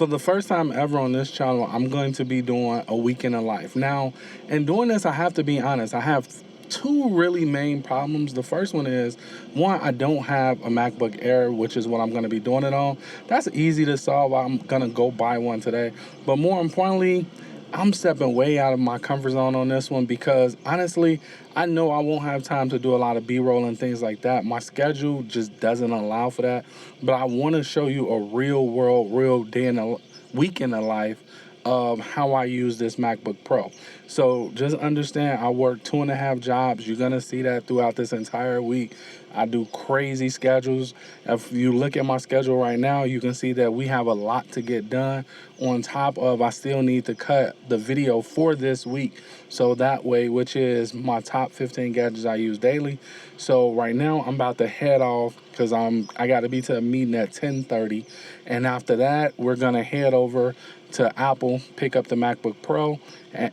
For the first time ever on this channel, I'm going to be doing a week in a life. Now, in doing this, I have to be honest. I have two really main problems. The first one is, one, I don't have a MacBook Air, which is what I'm going to be doing it on. That's easy to solve. I'm going to go buy one today. But more importantly, I'm stepping way out of my comfort zone on this one because honestly, I know I won't have time to do a lot of B-roll and things like that. My schedule just doesn't allow for that. But I want to show you a real world, real day in a week in the life of how I use this MacBook Pro. So just understand, I work 2.5 jobs. You're gonna see that throughout this entire week. I do crazy schedules. If you look at my schedule right now, you can see that we have a lot to get done. On top of, I still need to cut the video for this week. So that way, which is my top 15 gadgets I use daily. So right now I'm about to head off because I got to be to a meeting at 10:30. And after that, we're gonna head over to Apple, pick up the MacBook Pro, and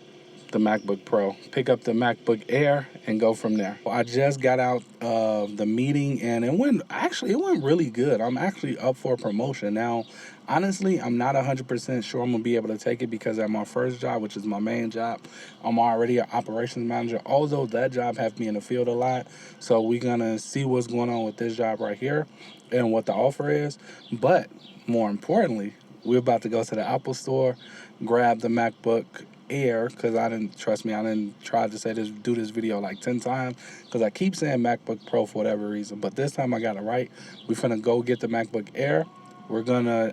pick up the MacBook Air and go from there. I just got out of the meeting and it went really good. I'm actually up for a promotion. Now, honestly, I'm not 100% sure I'm gonna be able to take it because at my first job, which is my main job, I'm already an operations manager, although that job has me in the field a lot. So we're gonna see what's going on with this job right here and what the offer is. But more importantly, we're about to go to the Apple store, grab the MacBook Air, because I didn't try to do this video like 10 times because I keep saying MacBook Pro for whatever reason, but this time I got it right. We're finna go get the MacBook Air.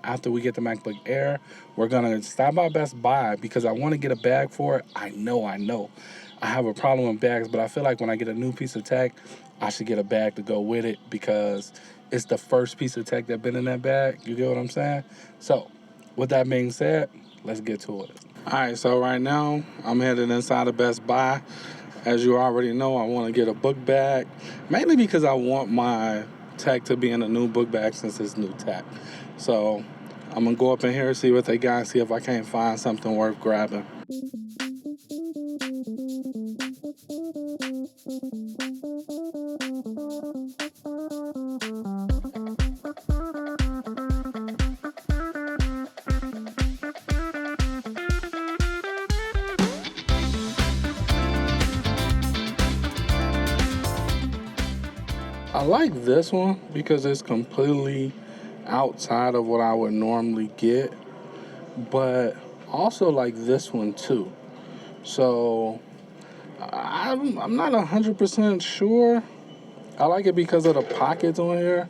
After we get the MacBook Air, we're gonna stop by Best Buy because I want to get a bag for it. I know I have a problem with bags, but I feel like when I get a new piece of tech, I should get a bag to go with it because it's the first piece of tech that's been in that bag. You get what I'm saying? So with that being said, let's get to it. All right, so right now I'm headed inside of Best Buy. As you already know, I want to get a book bag, mainly because I want my tech to be in a new book bag since it's new tech. So I'm gonna go up in here, see what they got, and see if I can't find something worth grabbing. I like this one because it's completely outside of what I would normally get, but also like this one too. So I'm not 100% sure. I like it because of the pockets on here,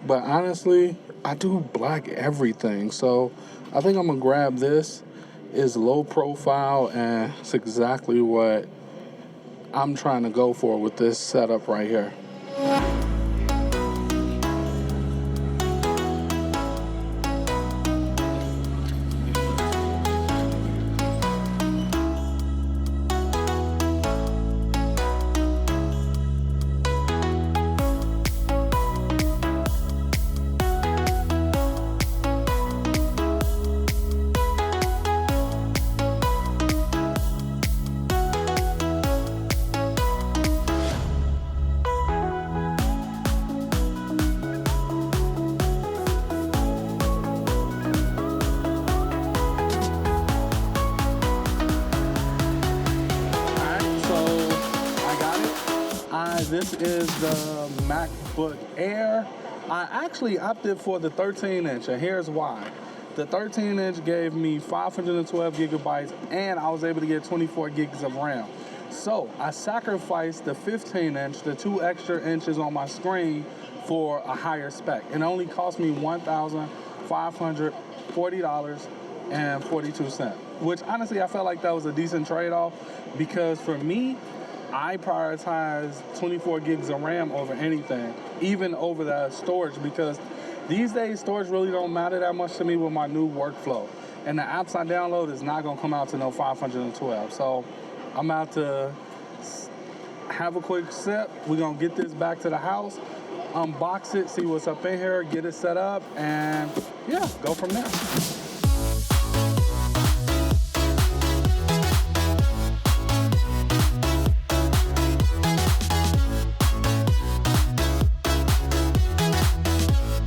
but honestly, I do black everything. So I think I'm gonna grab this. It's low profile and it's exactly what I'm trying to go for with this setup right here. This is the MacBook Air. I actually opted for the 13-inch, and here's why. The 13-inch gave me 512 gigabytes, and I was able to get 24 gigs of RAM. So I sacrificed the 15-inch, the 2 extra inches on my screen, for a higher spec. It only cost me $1,540.42, which honestly I felt like that was a decent trade-off because for me, I prioritize 24 gigs of RAM over anything, even over the storage, because these days storage really don't matter that much to me with my new workflow. And the apps I download is not gonna come out to no 512. So I'm about to have a quick sip. We're gonna get this back to the house, unbox it, see what's up in here, get it set up, and yeah, go from there.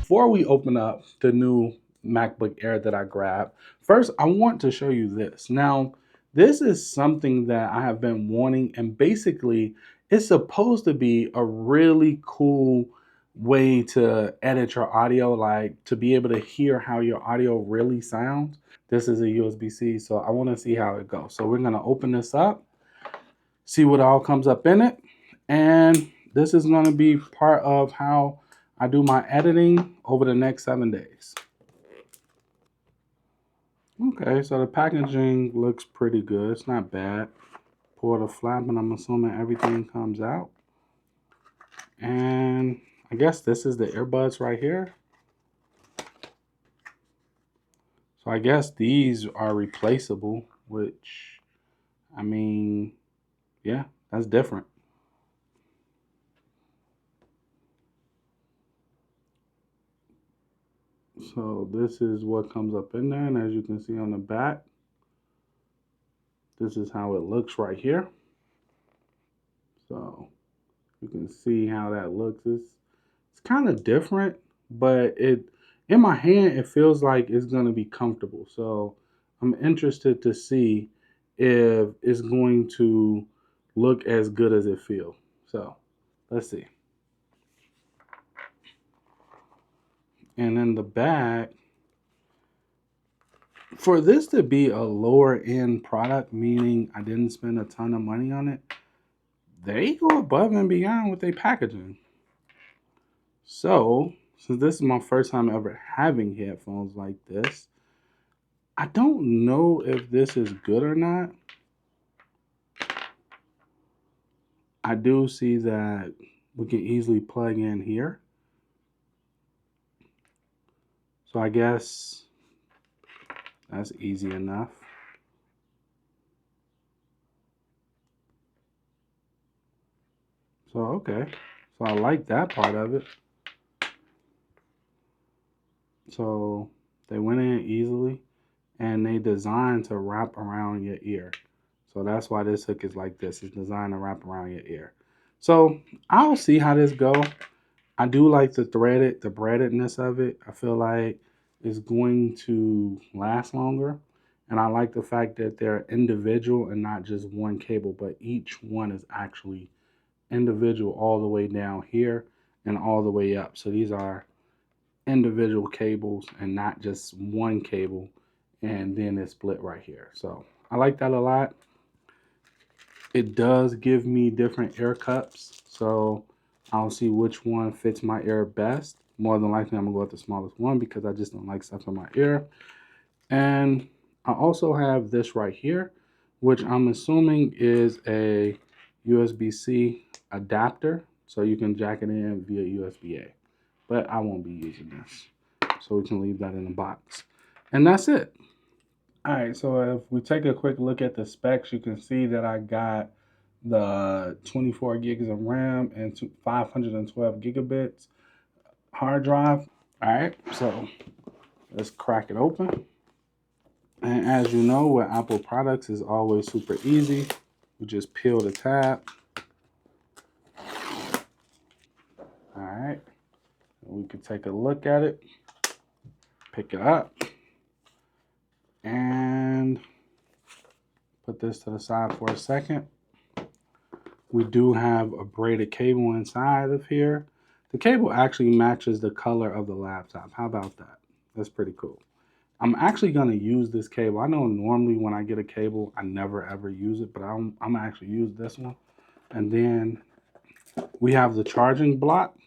Before we open up the new MacBook Air that I grabbed. First, I want to show you this. Now, this is something that I have been wanting, and basically, it's supposed to be a really cool way to edit your audio, like to be able to hear how your audio really sounds. This is a USB-C, so I want to see how it goes. So we're going to open this up, see what all comes up in it, and this is going to be part of how I do my editing over the next 7 days. Okay, so the packaging looks pretty good. It's not bad. Pour the flap, and I'm assuming everything comes out. And I guess this is the earbuds right here. So I guess these are replaceable, which, I mean, yeah, that's different. So this is what comes up in there, and as you can see on the back, this is how it looks right here. So you can see how that looks. It's kind of different, but in my hand it feels like it's gonna be comfortable. So I'm interested to see if it's going to look as good as it feels. So let's see. And then the back, for this to be a lower end product, meaning I didn't spend a ton of money on it, they go above and beyond with their packaging. So, since this is my first time ever having headphones like this, I don't know if this is good or not. I do see that we can easily plug in here. So I guess that's easy enough. So, okay. So I like that part of it. So they went in easily, and they designed to wrap around your ear. So that's why this hook is like this. It's designed to wrap around your ear. So I'll see how this go. I do like the breadedness of it. I feel like it's going to last longer. And I like the fact that they're individual and not just one cable, but each one is actually individual all the way down here and all the way up. So these are individual cables and not just one cable, and then it's split right here. So I like that a lot. It does give me different ear cups, so I'll see which one fits my ear best. More than likely, I'm gonna go with the smallest one because I just don't like stuff in my ear. And I also have this right here, which I'm assuming is a USB-C adapter, so you can jack it in via USB-A. But I won't be using this, so we can leave that in the box. And that's it. All right, so if we take a quick look at the specs, you can see that I got the 24 gigs of RAM and 512 gigabits hard drive. All right, so let's crack it open. And as you know, with Apple products is always super easy. We just peel the tab. All right, we can take a look at it, pick it up, and put this to the side for a second. We do have a braided cable inside of here. The cable actually matches the color of the laptop. How about that? That's pretty cool. I'm actually going to use this cable. I know normally when I get a cable, I never ever use it, but I'm going to actually use this one. And then we have the charging block.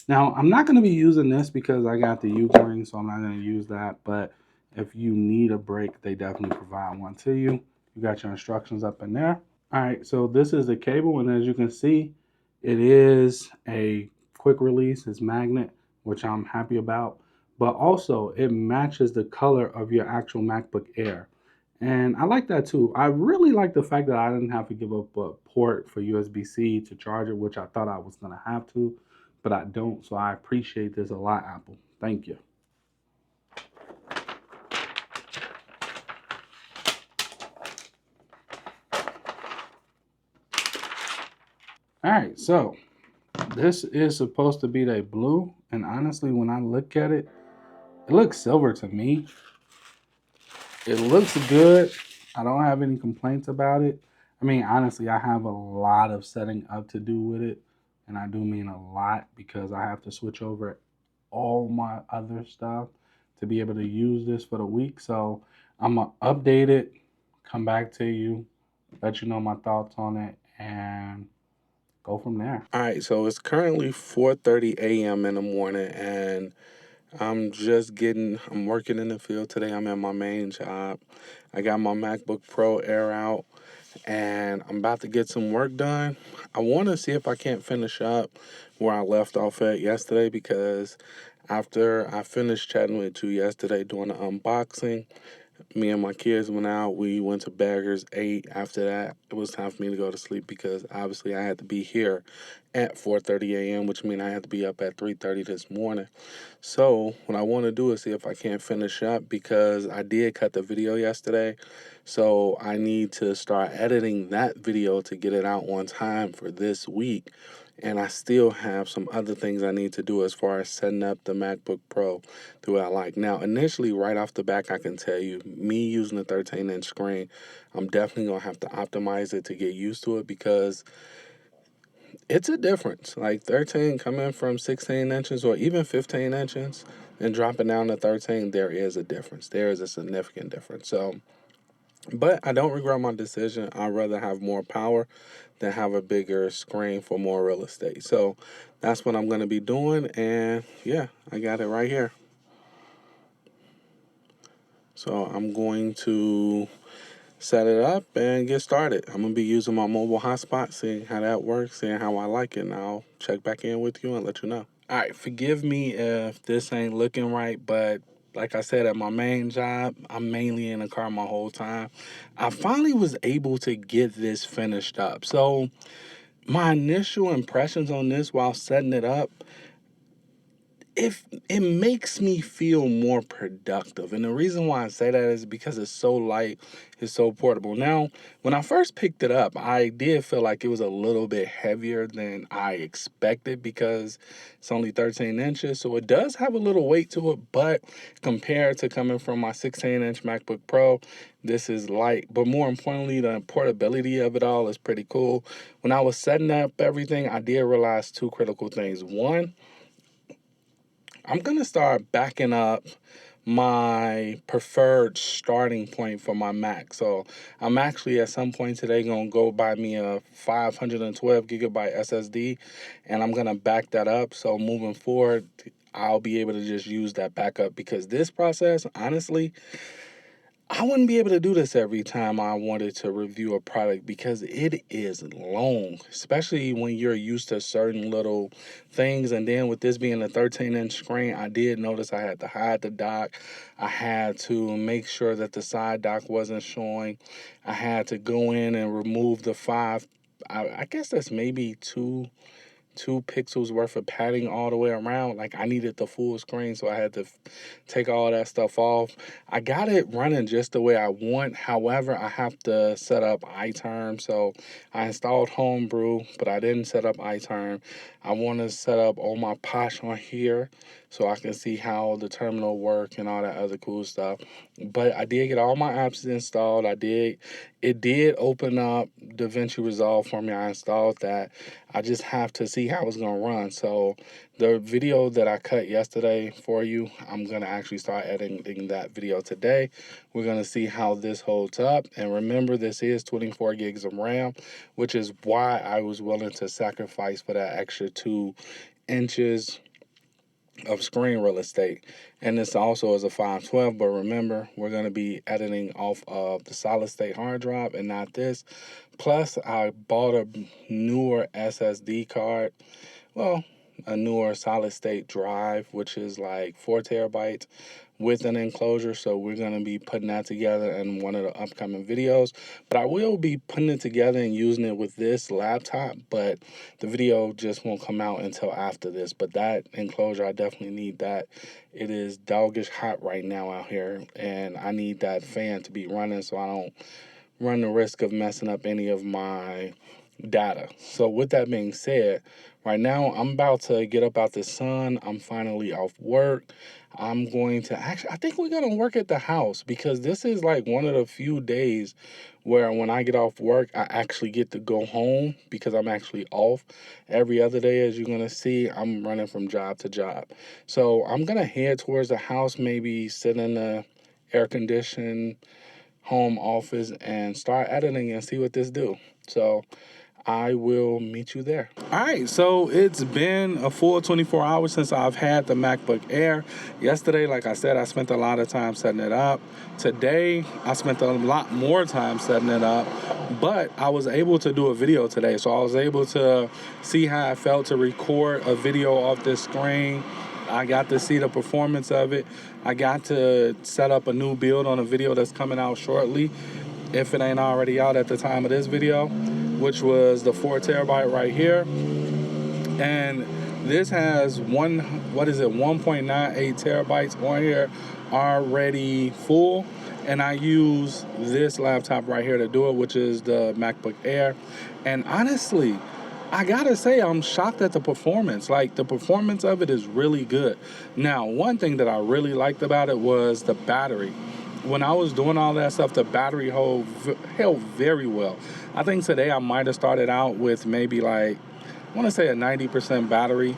Now, I'm not going to be using this because I got the U-ring, so I'm not going to use that. But if you need a break, they definitely provide one to you. You got your instructions up in there. All right, so this is the cable, and as you can see, it is a quick release. It's magnet, which I'm happy about, but also it matches the color of your actual MacBook Air. And I like that too. I really like the fact that I didn't have to give up a port for USB-C to charge it, which I thought I was gonna have to, but I don't. So I appreciate this a lot, Apple. Thank you. All right, so this is supposed to be the blue, and honestly, when I look at it, It looks silver to me. It looks good. I don't have any complaints about it. I mean, honestly, I have a lot of setting up to do with it. And I do mean a lot because I have to switch over all my other stuff to be able to use this for the week. So I'm going to update it, come back to you, let you know my thoughts on it, and go from there. All right, so it's currently 4:30 a.m. in the morning, and I'm working in the field today. I'm at my main job. I got my MacBook Pro Air out, and I'm about to get some work done. I want to see if I can't finish up where I left off at yesterday because after I finished chatting with you yesterday doing the unboxing, me and my kids went out. We went to Baggers, ate. After that, it was time for me to go to sleep because obviously I had to be here at 4:30 a.m., which means I had to be up at 3:30 this morning. So what I want to do is see if I can't finish up because I did cut the video yesterday. So I need to start editing that video to get it out on time for this week. And I still have some other things I need to do as far as setting up the MacBook Pro the way I like. Now, initially, right off the back, I can tell you, me using a 13-inch screen, I'm definitely going to have to optimize it to get used to it because it's a difference. Like 13 coming from 16 inches or even 15 inches and dropping down to 13, there is a difference. There is a significant difference. So, but I don't regret my decision. I'd rather have more power than have a bigger screen for more real estate. So that's what I'm going to be doing. And yeah, I got it right here. So I'm going to set it up and get started. I'm going to be using my mobile hotspot, seeing how that works, seeing how I like it, and I'll check back in with you and let you know. All right, forgive me if this ain't looking right, but like I said, at my main job, I'm mainly in the car my whole time. I finally was able to get this finished up. So my initial impressions on this while setting it up, if it makes me feel more productive. And the reason why I say that is because it's so light, it's so portable. Now, when I first picked it up, I did feel like it was a little bit heavier than I expected because it's only 13 inches. So it does have a little weight to it, but compared to coming from my 16-inch MacBook Pro, this is light. But more importantly, the portability of it all is pretty cool. When I was setting up everything, I did realize two critical things. One, I'm going to start backing up my preferred starting point for my Mac. So I'm actually at some point today going to go buy me a 512 gigabyte SSD and I'm going to back that up. So moving forward, I'll be able to just use that backup because this process, honestly, I wouldn't be able to do this every time I wanted to review a product because it is long, especially when you're used to certain little things. And then with this being a 13-inch screen, I did notice I had to hide the dock. I had to make sure that the side dock wasn't showing. I had to go in and remove the five. I guess that's maybe two pixels worth of padding all the way around. Like I needed the full screen, so I had to take all that stuff off. I got it running just the way I want. However, I have to set up iTerm. So I installed Homebrew, but I didn't set up iTerm. I want to set up all my Posh on here so I can see how the terminal work and all that other cool stuff. But I did get all my apps installed. It did open up DaVinci Resolve for me. I installed that. I just have to see how it's going to run. So the video that I cut yesterday for you, I'm going to actually start editing that video today. We're going to see how this holds up. And remember, this is 24 gigs of RAM, which is why I was willing to sacrifice for that extra 2 inches of screen real estate. And this also is a 512, but remember, we're going to be editing off of the solid state hard drive and not this. Plus, I bought a newer SSD card. Well, a newer solid state drive, which is like 4 terabytes with an enclosure. So we're going to be putting that together in one of the upcoming videos. But I will be putting it together and using it with this laptop, but the video just won't come out until after this. But that enclosure, I definitely need that. It is doggish hot right now out here, and I need that fan to be running so I don't run the risk of messing up any of my data. So with that being said, right now I'm about to get up out the sun. I'm finally off work. I'm going to actually, I think we're going to work at the house because this is like one of the few days where when I get off work, I actually get to go home because I'm actually off. Every other day, as you're going to see, I'm running from job to job. So I'm going to head towards the house, maybe sit in the air conditioned home office and start editing and see what this do. So I will meet you there. All right, so it's been a full 24 hours since I've had the MacBook Air. Yesterday, like I said, I spent a lot of time setting it up. Today, I spent a lot more time setting it up, but I was able to do a video today. So I was able to see how it felt to record a video off this screen. I got to see the performance of it. I got to set up a new build on a video that's coming out shortly, if it ain't already out at the time of this video, which was the 4 terabyte right here. And this has 1.98 terabytes on here already full. And I use this laptop right here to do it, which is the MacBook Air. And honestly, I gotta say, I'm shocked at the performance. Like, the performance of it is really good. Now, one thing that I really liked about it was the battery. When I was doing all that stuff, the battery held very well. I think today I might have started out with maybe like, I want to say a 90% battery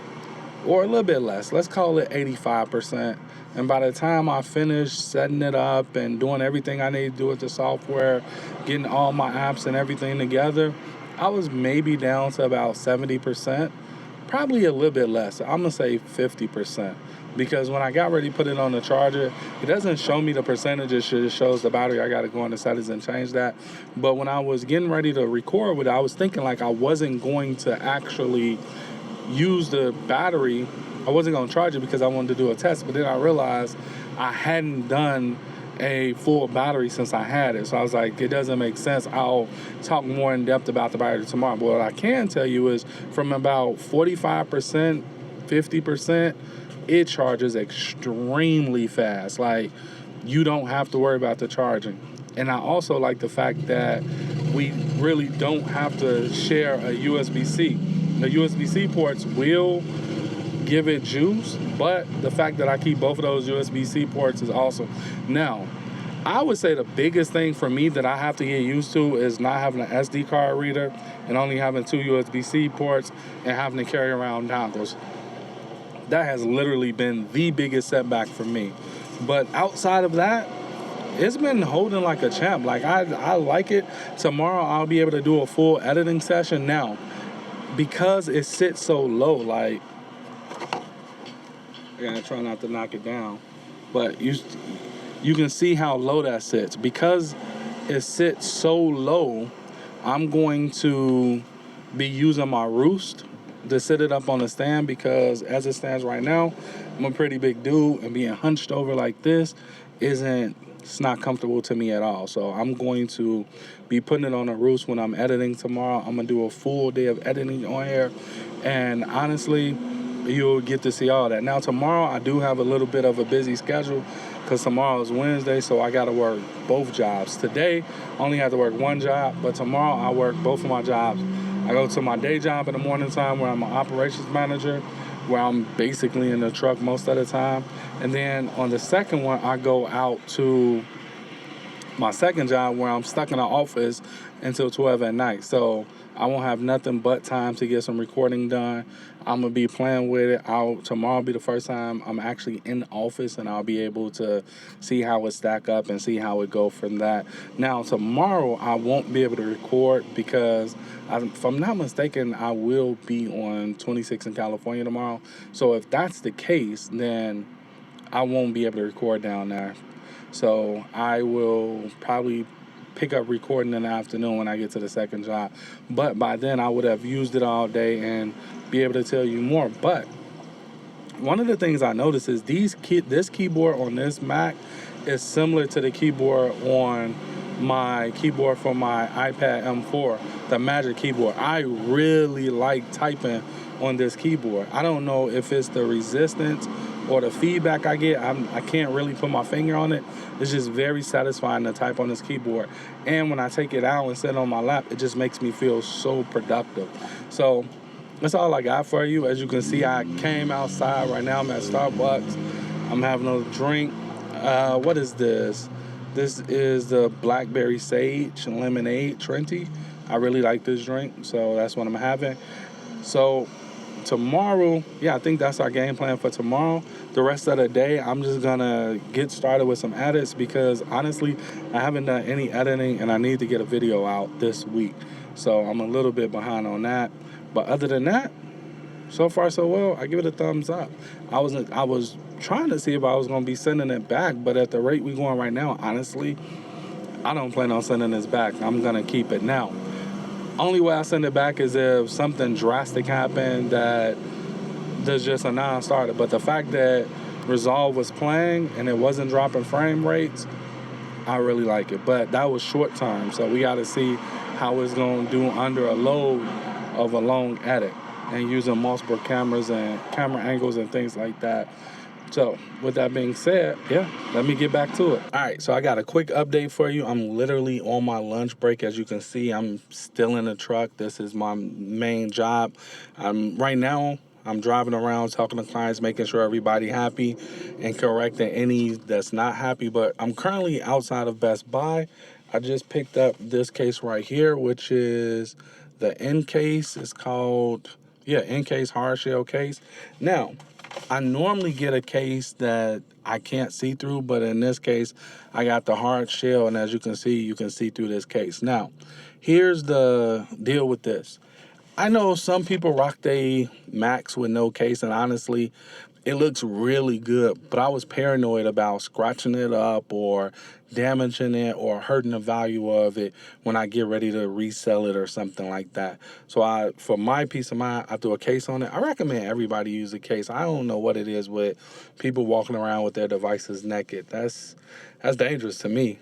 or a little bit less. Let's call it 85%. And by the time I finished setting it up and doing everything I need to do with the software, getting all my apps and everything together, I was maybe down to about 70%, probably a little bit less. I'm going to say 50%. Because when I got ready to put it on the charger, it doesn't show me the percentage, it just shows the battery. I got to go into settings and change that. But when I was getting ready to record with it, I was thinking like I wasn't going to actually use the battery. I wasn't going to charge it because I wanted to do a test. But then I realized I hadn't done a full battery since I had it. So I was like, it doesn't make sense. I'll talk more in depth about the battery tomorrow. But what I can tell you is from about 45%, 50%, it charges extremely fast. Like, you don't have to worry about the charging. And I also like the fact that we really don't have to share a USB-C. The USB-C ports will give it juice, but the fact that I keep both of those USB-C ports is awesome. Now, I would say the biggest thing for me that I have to get used to is not having an SD card reader and only having 2 USB-C ports and having to carry around dongles. That has literally been the biggest setback for me. But outside of that, it's been holding like a champ. Like, I like it. Tomorrow I'll be able to do a full editing session. Now, because it sits so low, like, I gotta try not to knock it down, but you can see how low that sits. Because it sits so low, I'm going to be using my roost to sit it up on the stand, because as it stands right now, I'm a pretty big dude, and being hunched over like this it's not comfortable to me at all. So I'm going to be putting it on a roost when I'm editing tomorrow. I'm gonna do a full day of editing on here, and honestly, you'll get to see all that. Now, tomorrow I do have a little bit of a busy schedule because tomorrow is Wednesday, so I gotta work both jobs. Today, I only have to work one job, but tomorrow I work both of my jobs. I go to my day job in the morning time where I'm an operations manager, where I'm basically in the truck most of the time. And then on the second one, I go out to my second job where I'm stuck in an office until 12 at night. So I won't have nothing but time to get some recording done. I'm going to be playing with it. Tomorrow will be the first time I'm actually in the office, and I'll be able to see how it stack up and see how it go from that. Now, tomorrow I won't be able to record because, if I'm not mistaken, I will be on 26 in California tomorrow. So if that's the case, then I won't be able to record down there. So I will probably pick up recording in the afternoon when I get to the second job. But by then I would have used it all day and be able to tell you more. But one of the things I noticed is this keyboard on this Mac is similar to the keyboard on my keyboard for my iPad M4, the Magic keyboard. I really like typing on this keyboard. I don't know if it's the resistance or the feedback I get, I can't really put my finger on it. It's just very satisfying to type on this keyboard. And when I take it out and sit on my lap, it just makes me feel so productive. So that's all I got for you. As you can see, I came outside. Right now I'm at Starbucks. I'm having a drink. What is this? This is the Blackberry Sage Lemonade Trenti. I really like this drink, so that's what I'm having. So tomorrow, yeah, I think that's our game plan for tomorrow. The rest of the day, I'm just gonna get started with some edits because honestly, I haven't done any editing and I need to get a video out this week. So I'm a little bit behind on that. But other than that, so far so well. I give it a thumbs up. I was trying to see if I was gonna be sending it back, but at the rate we going right now, honestly, I don't plan on sending this back. I'm gonna keep it now. Only way I send it back is if something drastic happened that there's just a non-starter. But the fact that Resolve was playing and it wasn't dropping frame rates, I really like it. But that was short term, so we got to see how it's going to do under a load of a long edit and using multiple cameras and camera angles and things like that. So with that being said, yeah, let me get back to it. All right, so I got a quick update for you. I'm literally on my lunch break. As you can see, I'm still in the truck. This is my main job. Right now, I'm driving around talking to clients, making sure everybody happy and correcting any that's not happy. But I'm currently outside of Best Buy. I just picked up this case right here, which is the N case. It's called, N case hard shell case. Now, I normally get a case that I can't see through, but in this case, I got the hard shell, and as you can see through this case. Now, here's the deal with this. I know some people rock they Macs with no case, and honestly, it looks really good, but I was paranoid about scratching it up or damaging it or hurting the value of it when I get ready to resell it or something like that. So for my peace of mind, I threw a case on it. I recommend everybody use a case. I don't know what it is with people walking around with their devices naked. That's dangerous to me.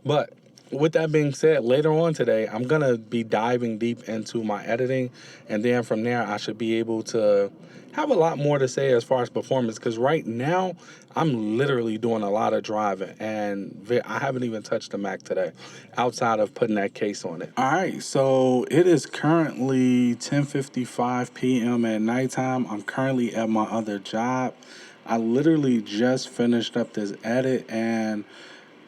But with that being said, later on today, I'm going to be diving deep into my editing. And then from there, I should be able to have a lot more to say as far as performance. Because right now, I'm literally doing a lot of driving. And I haven't even touched the Mac today outside of putting that case on it. All right, so it is currently 10:55 p.m. at nighttime. I'm currently at my other job. I literally just finished up this edit and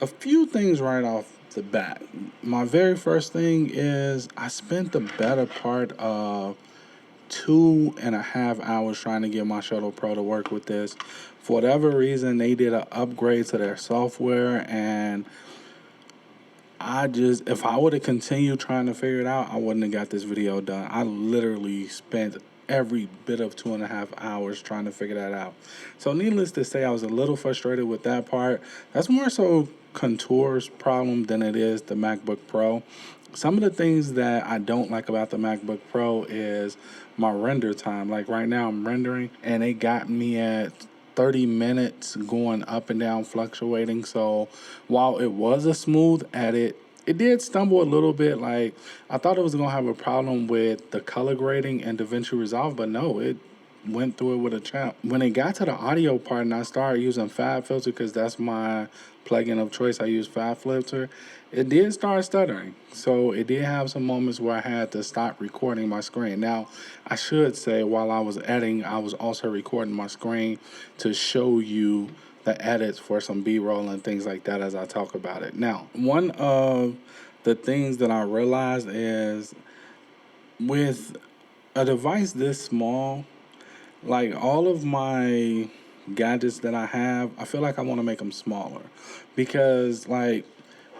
a few things right off the bat. My very first thing is I spent the better part of 2.5 hours trying to get my Shuttle Pro to work with this. For whatever reason, they did an upgrade to their software, and if I would have continued trying to figure it out, I wouldn't have got this video done. I literally spent every bit of 2.5 hours trying to figure that out. So needless to say, I was a little frustrated with that part. That's more so Contour's problem than it is the MacBook Pro. Some of the things that I don't like about the MacBook Pro is my render time. Like right now I'm rendering and it got me at 30 minutes going up and down, fluctuating. So while it was a smooth edit, it did stumble a little bit. Like I thought it was gonna have a problem with the color grading and DaVinci Resolve, but no, it went through it with a champ. When it got to the audio part and I started using FabFilter because that's my plugin of choice, I use FabFilter, it did start stuttering. So it did have some moments where I had to stop recording my screen. Now, I should say while I was editing, I was also recording my screen to show you the edits for some B-roll and things like that as I talk about it. Now, one of the things that I realized is with a device this small, like all of my gadgets that I have, I feel like I want to make them smaller because like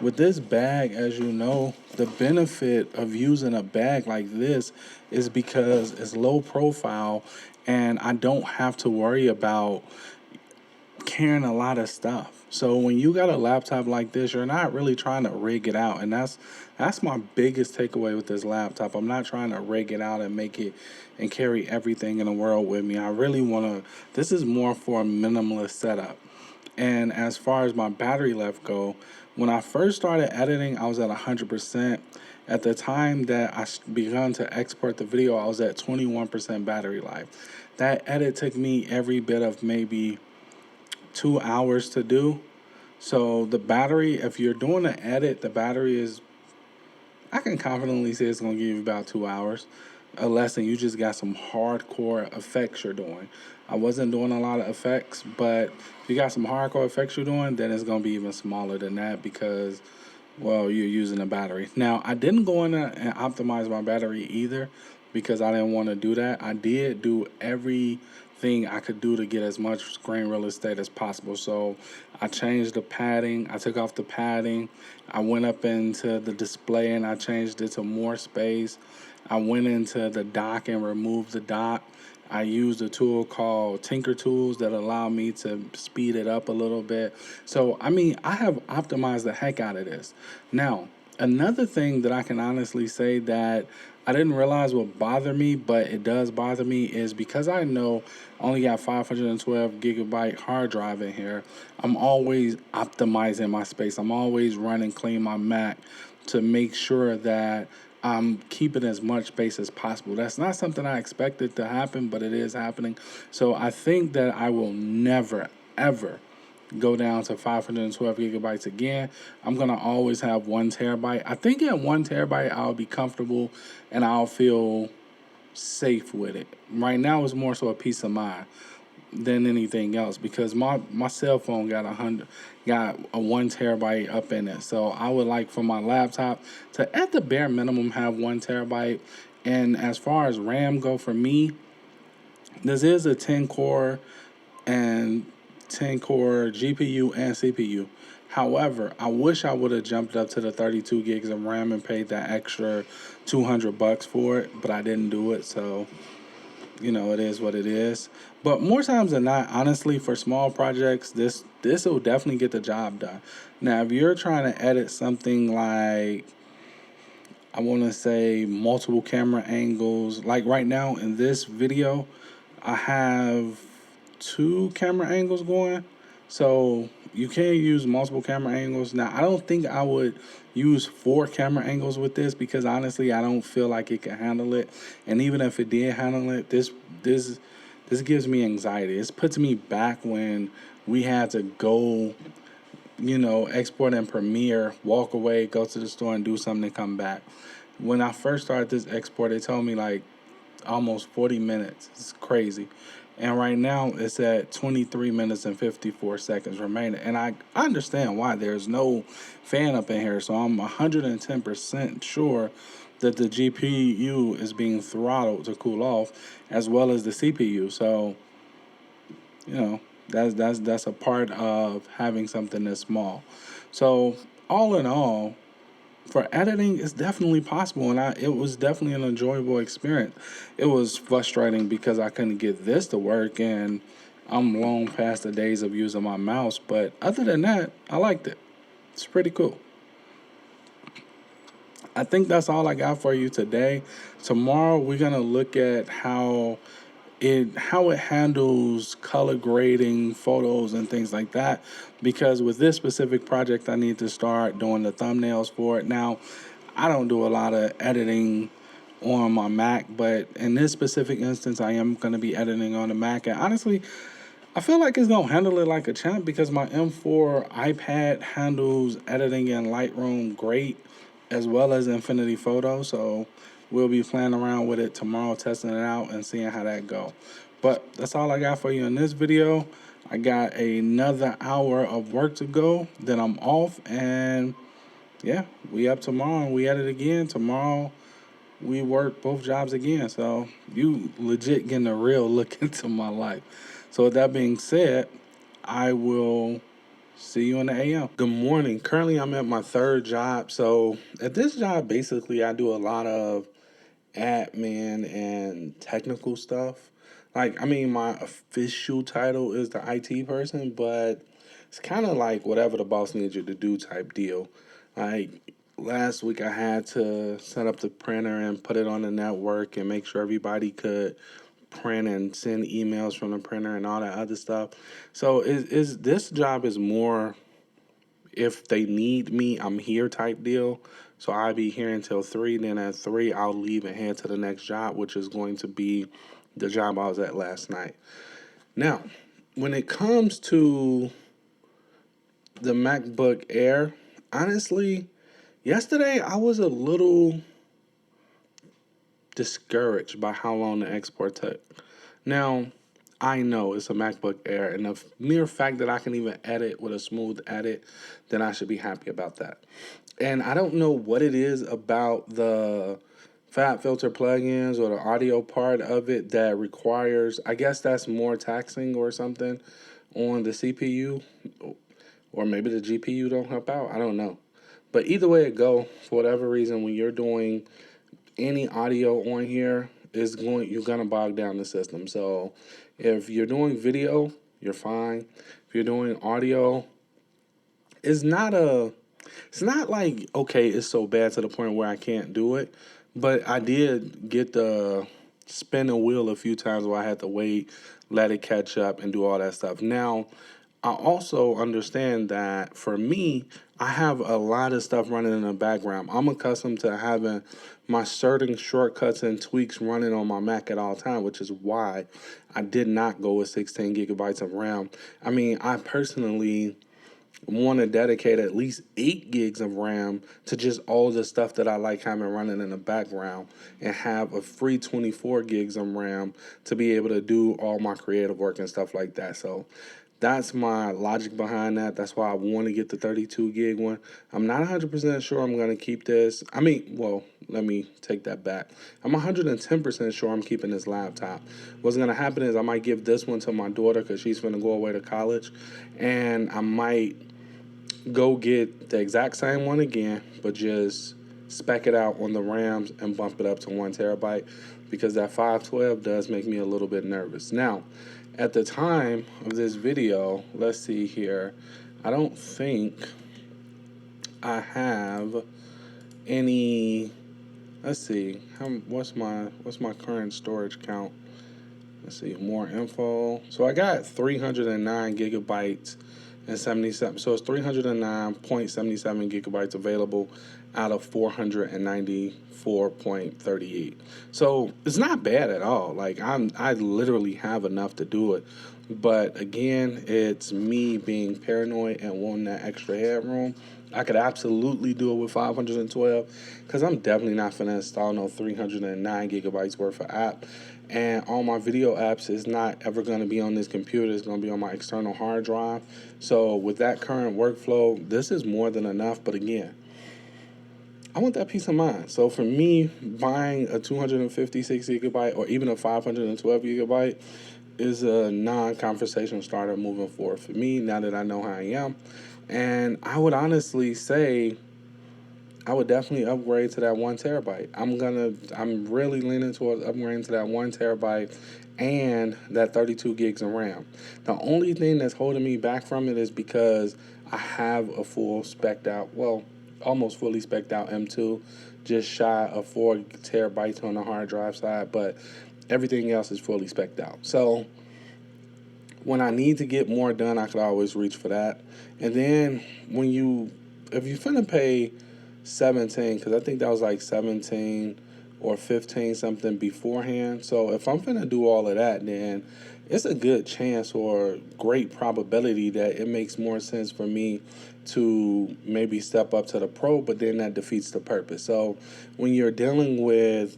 with this bag, as you know, the benefit of using a bag like this is because it's low profile and I don't have to worry about carrying a lot of stuff. So when you got a laptop like this, you're not really trying to rig it out. And that's my biggest takeaway with this laptop. I'm not trying to rig it out and make it and carry everything in the world with me. I really want to, this is more for a minimalist setup. And as far as my battery life go, when I first started editing, I was at 100%. At the time that I began to export the video, I was at 21% battery life. That edit took me every bit of maybe 2 hours to do. So the battery, if you're doing an edit, the battery is, I can confidently say it's gonna give you about 2 hours, unless and you just got some hardcore effects you're doing. I wasn't doing a lot of effects, but if you got some hardcore effects you're doing, then it's gonna be even smaller than that because, well, you're using a battery. Now, I didn't go in there and optimize my battery either because I didn't want to do that. I did do everything I could do to get as much screen real estate as possible. So I changed the padding, I took off the padding, I went up into the display and I changed it to more space. I went into the dock and removed the dock. I used a tool called Tinker Tools that allow me to speed it up a little bit. So, I mean, I have optimized the heck out of this. Now, another thing that I can honestly say that I didn't realize would bother me, but it does bother me, is because I know I only got 512 gigabyte hard drive in here. I'm always optimizing my space. I'm always running clean my Mac to make sure that I'm keeping as much space as possible. That's not something I expected to happen, but it is happening. So I think that I will never, ever go down to 512 gigabytes again. I'm going to always have 1 terabyte. I think at 1 terabyte, I'll be comfortable and I'll feel safe with it. Right now, it's more so a peace of mind than anything else because my cell phone got a 1 terabyte up in it. So I would like for my laptop to at the bare minimum have 1 terabyte. And as far as RAM go for me, this is a 10 core and 10 core GPU and CPU. However, I wish I would have jumped up to the 32 gigs of RAM and paid that extra $200 for it, but I didn't do it. So it is what it is. But more times than not, honestly, for small projects, this will definitely get the job done. Now, if you're trying to edit something like, I want to say, multiple camera angles, like right now in this video, I have 2 camera angles going. So you can use multiple camera angles. Now, I don't think I would use 4 camera angles with this because honestly, I don't feel like it can handle it. And even if it did handle it, this gives me anxiety. This puts me back when we had to go, export and Premiere, walk away, go to the store and do something and come back. When I first started this export, they told me like almost 40 minutes. It's crazy. And right now it's at 23 minutes and 54 seconds remaining. And I understand why. There's no fan up in here. So I'm 110% sure that the GPU is being throttled to cool off as well as the CPU. So, that's a part of having something this small. So all in all, for editing, it's definitely possible, and it was definitely an enjoyable experience. It was frustrating because I couldn't get this to work, and I'm long past the days of using my mouse. But other than that, I liked it. It's pretty cool. I think that's all I got for you today. Tomorrow we're gonna look at how it handles color grading photos and things like that, because with this specific project I need to start doing the thumbnails for it. Now, I don't do a lot of editing on my Mac, but in this specific instance I am going to be editing on the Mac, and honestly I feel like it's going to handle it like a champ because my M4 iPad handles editing in Lightroom great as well as Infinity Photo. So we'll be playing around with it tomorrow, testing it out and seeing how that go. But that's all I got for you in this video. I got another hour of work to go, then I'm off, and yeah, we up tomorrow and we edit again. Tomorrow we work both jobs again. So you legit getting a real look into my life. So with that being said, I will see you in the AM. Good morning. Currently, I'm at my third job. So at this job, basically, I do a lot of admin and technical stuff. Like, I mean, my official title is the IT person, but it's kind of like whatever the boss needs you to do type deal. Like, last week I had to set up the printer and put it on the network and make sure everybody could print and send emails from the printer and all that other stuff. So is this job is more, if they need me, I'm here type deal. So I'll be here until 3. Then at 3, I'll leave and head to the next job, which is going to be the job I was at last night. Now, when it comes to the MacBook Air, honestly, yesterday I was a little discouraged by how long the export took. Now, I know it's a MacBook Air, and the mere fact that I can even edit with a smooth edit, then I should be happy about that. And I don't know what it is about the fat filter plugins or the audio part of it that requires, I guess that's more taxing or something on the CPU, or maybe the GPU don't help out. I don't know. But either way it go, for whatever reason, when you're doing any audio on here, you're gonna bog down the system. So if you're doing video, you're fine. If you're doing audio, it's not a it's not like, okay, it's so bad to the point where I can't do it. But I did get the spin the wheel a few times where I had to wait, let it catch up, and do all that stuff. Now, I also understand that for me, I have a lot of stuff running in the background. I'm accustomed to having my certain shortcuts and tweaks running on my Mac at all time, which is why I did not go with 16 gigabytes of RAM. I mean, I personally want to dedicate at least 8 gigs of RAM to just all the stuff that I like having running in the background, and have a free 24 gigs of RAM to be able to do all my creative work and stuff like that. So that's my logic behind that. That's why I want to get the 32 gig one. I'm not 100% sure I'm going to keep this. I mean, well, let me take that back. I'm 110% sure I'm keeping this laptop. What's going to happen is I might give this one to my daughter because she's going to go away to college, and I might go get the exact same one again, but just spec it out on the RAMs and bump it up to 1 terabyte, because that 512 does make me a little bit nervous. Now, at the time of this video, let's see here, I don't think I have any. Let's see, what's my current storage count? Let's see, more info. So I got 309 gigabytes and 77. So it's 309.77 gigabytes available out of 494.38. So it's not bad at all. Like, I literally have enough to do it. But again, it's me being paranoid and wanting that extra headroom. I could absolutely do it with 512, because I'm definitely not finna install no 309 gigabytes worth of app. And all my video apps is not ever going to be on this computer. It's going to be on my external hard drive. So with that current workflow, this is more than enough. But again, I want that peace of mind. So for me, buying a 256 gigabyte or even a 512 gigabyte is a non-conversation starter moving forward for me, now that I know how I am. And I would honestly say I would definitely upgrade to that 1 terabyte. I'm really leaning towards upgrading to that 1 terabyte and that 32 gigs of RAM. The only thing that's holding me back from it is because I have a full spec'd out, well, almost fully spec'd out M2, just shy of 4 terabytes on the hard drive side, but everything else is fully spec'd out. So when I need to get more done, I could always reach for that. And then if you finna pay 17, because I think that was like 17 or 15 something beforehand. So if I'm finna do all of that, then it's a good chance or great probability that it makes more sense for me to maybe step up to the Pro, but then that defeats the purpose. So when you're dealing with,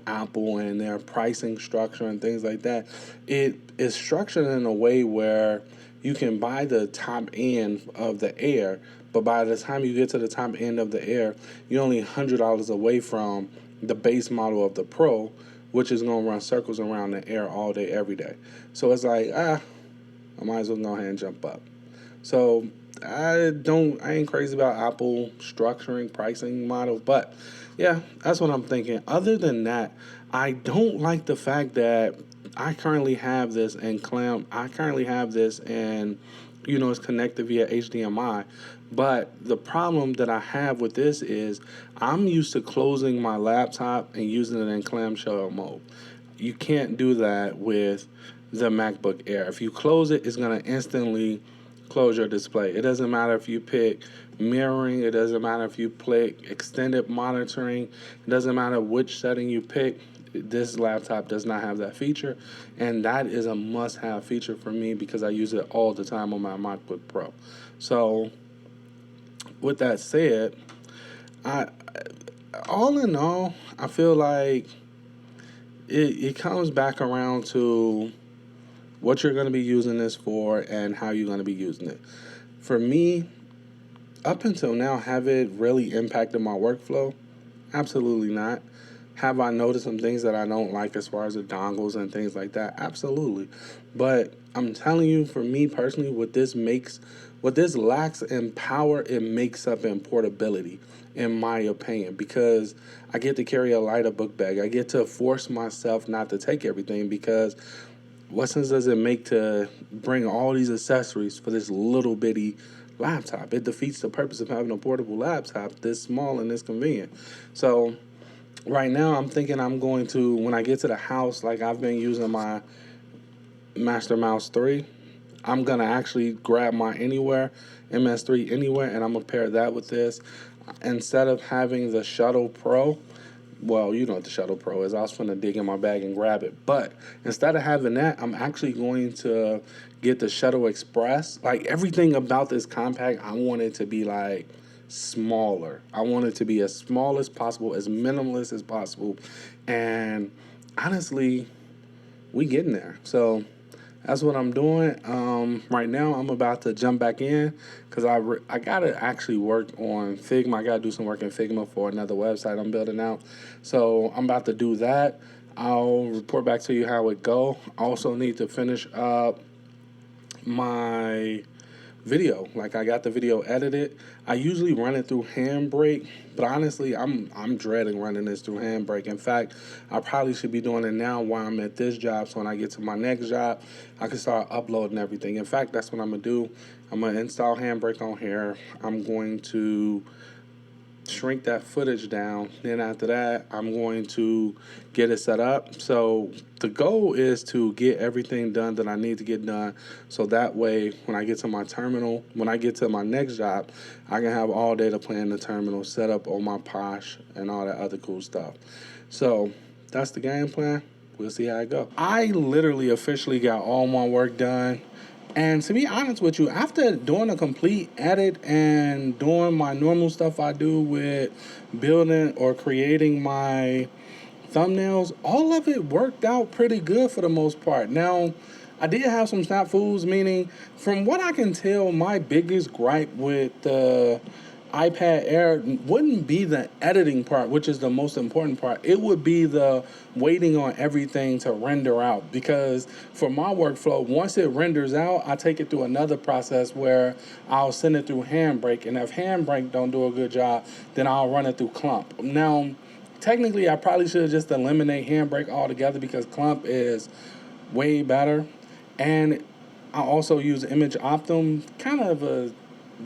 Apple and their pricing structure and things like that, it is structured in a way where you can buy the top end of the Air, but by the time you get to the top end of the Air, you're only $100 away from the base model of the Pro, which is going to run circles around the Air all day, every day. So it's like, I might as well go ahead and jump up. So I ain't crazy about Apple structuring pricing model, but yeah, that's what I'm thinking. Other than that, I don't like the fact that I currently have this and it's connected via HDMI. But the problem that I have with this is I'm used to closing my laptop and using it in clamshell mode. You can't do that with the MacBook Air. If you close it, it's going to instantly close your display. It doesn't matter if you pick mirroring. It doesn't matter if you pick extended monitoring. It doesn't matter which setting you pick. this laptop does not have that feature, and that is a must-have feature for me because I use it all the time on my MacBook Pro. So, with that said, I all in all, I feel like it comes back around to what you're going to be using this for and how you're going to be using it. For me, up until now, have it really impacted my workflow? Absolutely not. Have I noticed some things that I don't like as far as the dongles and things like that? Absolutely. But I'm telling you, for me personally, what this lacks in power, it makes up in portability, in my opinion, because I get to carry a lighter book bag. I get to force myself not to take everything because what sense does it make to bring all these accessories for this little bitty laptop? It defeats the purpose of having a portable laptop this small and this convenient. So right now I'm thinking I'm going to, when I get to the house, like I've been using my Master Mouse 3, I'm going to actually grab my Anywhere, MS3 Anywhere, and I'm going to pair that with this. Instead of having the Shuttle Pro, well, you know what the Shuttle Pro is. I was finna dig in my bag and grab it. But instead of having that, I'm actually going to get the Shuttle Express. Like, everything about this compact, I want it to be, like, smaller. I want it to be as small as possible, as minimalist as possible. And honestly, we getting there. So that's what I'm doing. Right now, I'm about to jump back in because I got to actually work on Figma. I got to do some work in Figma for another website I'm building out. So I'm about to do that. I'll report back to you how it go. I also need to finish up my video. Like, I got the video edited. I usually run it through Handbrake, but honestly, I'm dreading running this through Handbrake. In fact, I probably should be doing it now while I'm at this job, so when I get to my next job, I can start uploading everything. In fact, that's what I'm gonna do. I'm gonna install Handbrake on here. I'm going to shrink that footage down. Then after that, I'm going to get it set up. So the goal is to get everything done that I need to get done. So that way, when I get to my terminal, when I get to my next job, I can have all day to play in the terminal, set up on my Posh and all that other cool stuff. So that's the game plan. We'll see how it goes. I literally officially got all my work done. And to be honest with you, after doing a complete edit and doing my normal stuff I do with building or creating my thumbnails, all of it worked out pretty good for the most part. Now, I did have some snafus, meaning from what I can tell, my biggest gripe with the iPad Air wouldn't be the editing part, which is the most important part. It would be the waiting on everything to render out, because for my workflow, once it renders out, I take it through another process where I'll send it through Handbrake, and if Handbrake don't do a good job, then I'll run it through Clump. Now, technically, I probably should just eliminate Handbrake altogether because Clump is way better, and I also use Image Optum, kind of a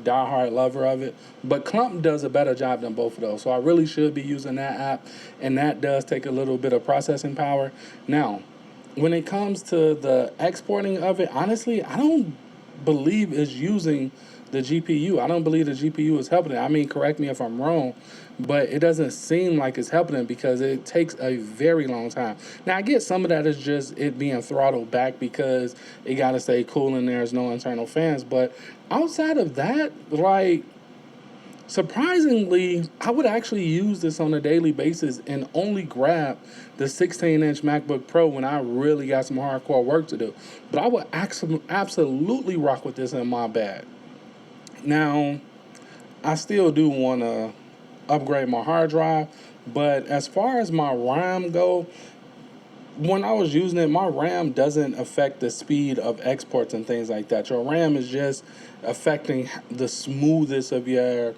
diehard lover of it, but Clump does a better job than both of those. So I really should be using that app, and that does take a little bit of processing power. Now, when it comes to the exporting of it, honestly, I don't believe it's using the GPU. I don't believe the GPU is helping it. I mean, correct me if I'm wrong, but it doesn't seem like it's helping it because it takes a very long time. Now, I get some of that is just it being throttled back because it got to stay cool and there's no internal fans. But outside of that, like, surprisingly, I would actually use this on a daily basis and only grab the 16-inch MacBook Pro when I really got some hardcore work to do. But I would absolutely rock with this in my bag. Now, I still do want to upgrade my hard drive, but as far as my RAM go, when I was using it, my RAM doesn't affect the speed of exports and things like that. Your RAM is just affecting the smoothness of your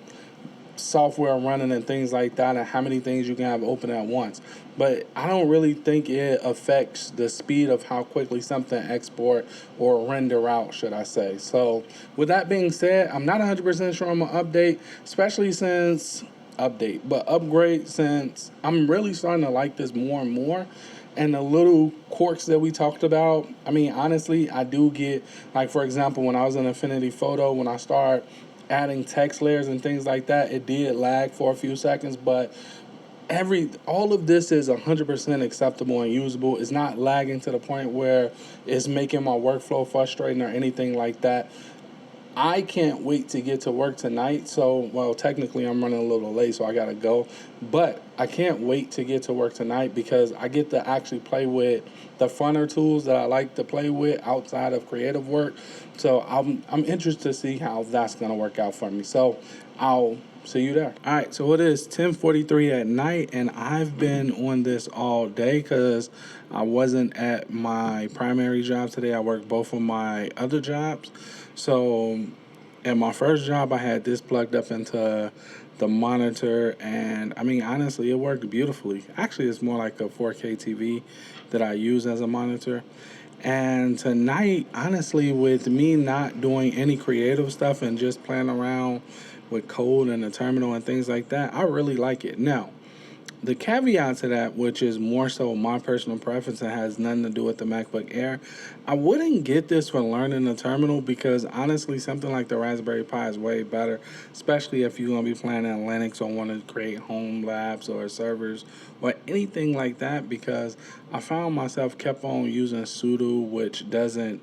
software running and things like that, and how many things you can have open at once. But I don't really think it affects the speed of how quickly something export or render out, should I say. So with that being said, I'm not 100% sure I'm gonna upgrade, since I'm really starting to like this more and more. And the little quirks that we talked about, I mean, honestly, I do get, like, for example, when I was in Affinity Photo, when I start adding text layers and things like that, it did lag for a few seconds, but all of this is 100% acceptable and usable. It's not lagging to the point where it's making my workflow frustrating or anything like that. I can't wait to get to work tonight. So, well, technically, I'm running a little late, so I gotta go. But I can't wait to get to work tonight because I get to actually play with the funner tools that I like to play with outside of creative work. So I'm interested to see how that's gonna work out for me. So I'll see you there. All right. So it is 10:43 at night, and I've been on this all day because I wasn't at my primary job today. I worked both of my other jobs. So at my first job, I had this plugged up into the monitor, and I mean, honestly, it worked beautifully. Actually, it's more like a 4K TV that I use as a monitor. And tonight, honestly, with me not doing any creative stuff and just playing around with code and the terminal and things like that, I really like it. Now, the caveat to that, which is more so my personal preference and has nothing to do with the MacBook Air, I wouldn't get this for learning the terminal because honestly, something like the Raspberry Pi is way better, especially if you're going to be playing in Linux or want to create home labs or servers or anything like that, because I found myself kept on using sudo, which doesn't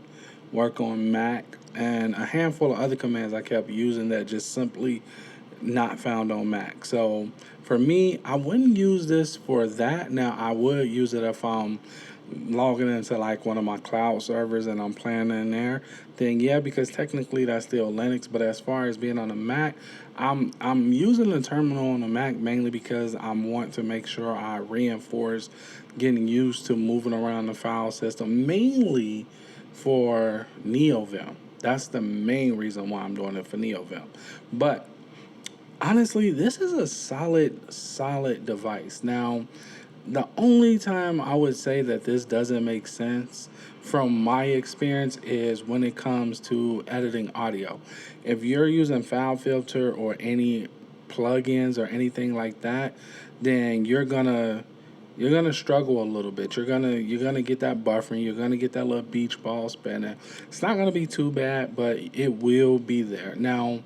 work on Mac, and a handful of other commands I kept using that just simply not found on Mac. So for me, I wouldn't use this for that. Now I would use it if I'm logging into like one of my cloud servers and I'm playing in there. Then yeah, because technically that's still Linux. But as far as being on a Mac, I'm using the terminal on the Mac mainly because I want to make sure I reinforce getting used to moving around the file system, mainly for NeoVim. That's the main reason why I'm doing it for NeoVim. But honestly, this is a solid device. Now, the only time I would say that this doesn't make sense from my experience is when it comes to editing audio. If you're using File Filter or any plugins or anything like that, then you're gonna struggle a little bit. You're gonna get that buffering. You're gonna get that little beach ball spinning. It's not gonna be too bad, but it will be there. Now,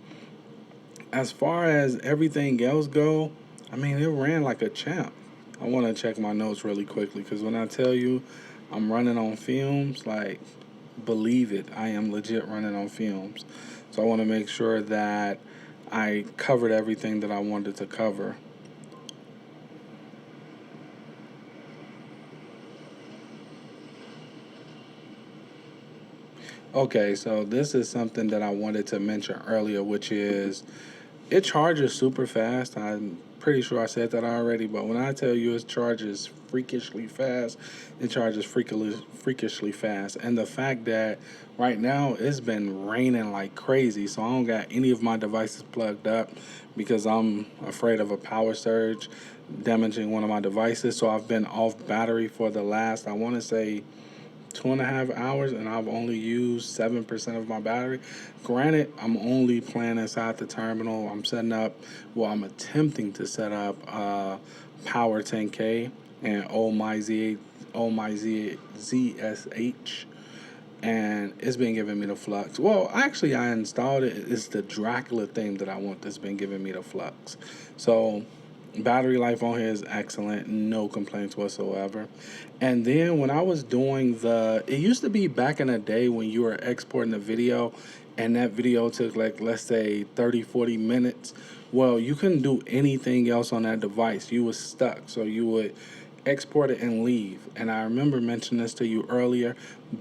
as far as everything else go, I mean, it ran like a champ. I want to check my notes really quickly because when I tell you I'm running on fumes, like, believe it, I am legit running on fumes. So I want to make sure that I covered everything that I wanted to cover. Okay, so this is something that I wanted to mention earlier, which is it charges super fast. I'm pretty sure I said that already, but when I tell you it charges freakishly fast, it charges freakishly fast. And the fact that right now it's been raining like crazy, so I don't got any of my devices plugged up because I'm afraid of a power surge damaging one of my devices. So I've been off battery for the last, I want to say, 2.5 hours, and I've only used 7% of my battery. Granted, I'm only playing inside the terminal. I'm attempting to set up Power 10K and ZSH, and it's been giving me the flux. Well, actually, I installed it. It's the Dracula theme that I want that's been giving me the flux. So battery life on here is excellent, no complaints whatsoever. And then when I was doing it used to be back in the day when you were exporting a video and that video took like, let's say 30, 40 minutes. Well, you couldn't do anything else on that device. You was stuck. So you would export it and leave. And I remember mentioning this to you earlier,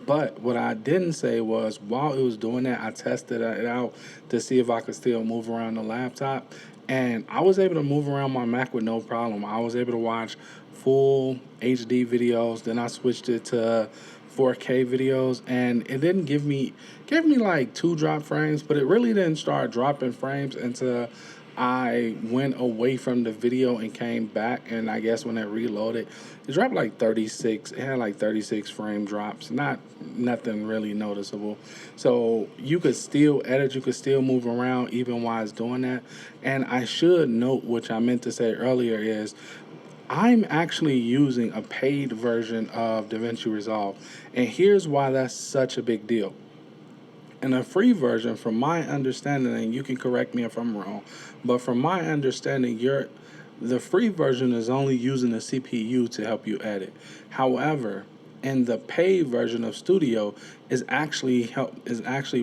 but what I didn't say was while it was doing that, I tested it out to see if I could still move around the laptop. And I was able to move around my Mac with no problem. I was able to watch full HD videos. Then I switched it to 4K videos, and it didn't gave me like 2 drop frames, but it really didn't start dropping frames until I went away from the video and came back. And I guess when it reloaded, it dropped like 36. It had like 36 frame drops, nothing really noticeable. So you could still edit, you could still move around even while it's doing that. And I should note, which I meant to say earlier, is I'm actually using a paid version of DaVinci Resolve. And here's why that's such a big deal. In a free version, from my understanding, and you can correct me if I'm wrong, but from my understanding, The free version is only using the CPU to help you edit. However, in the paid version of Studio is actually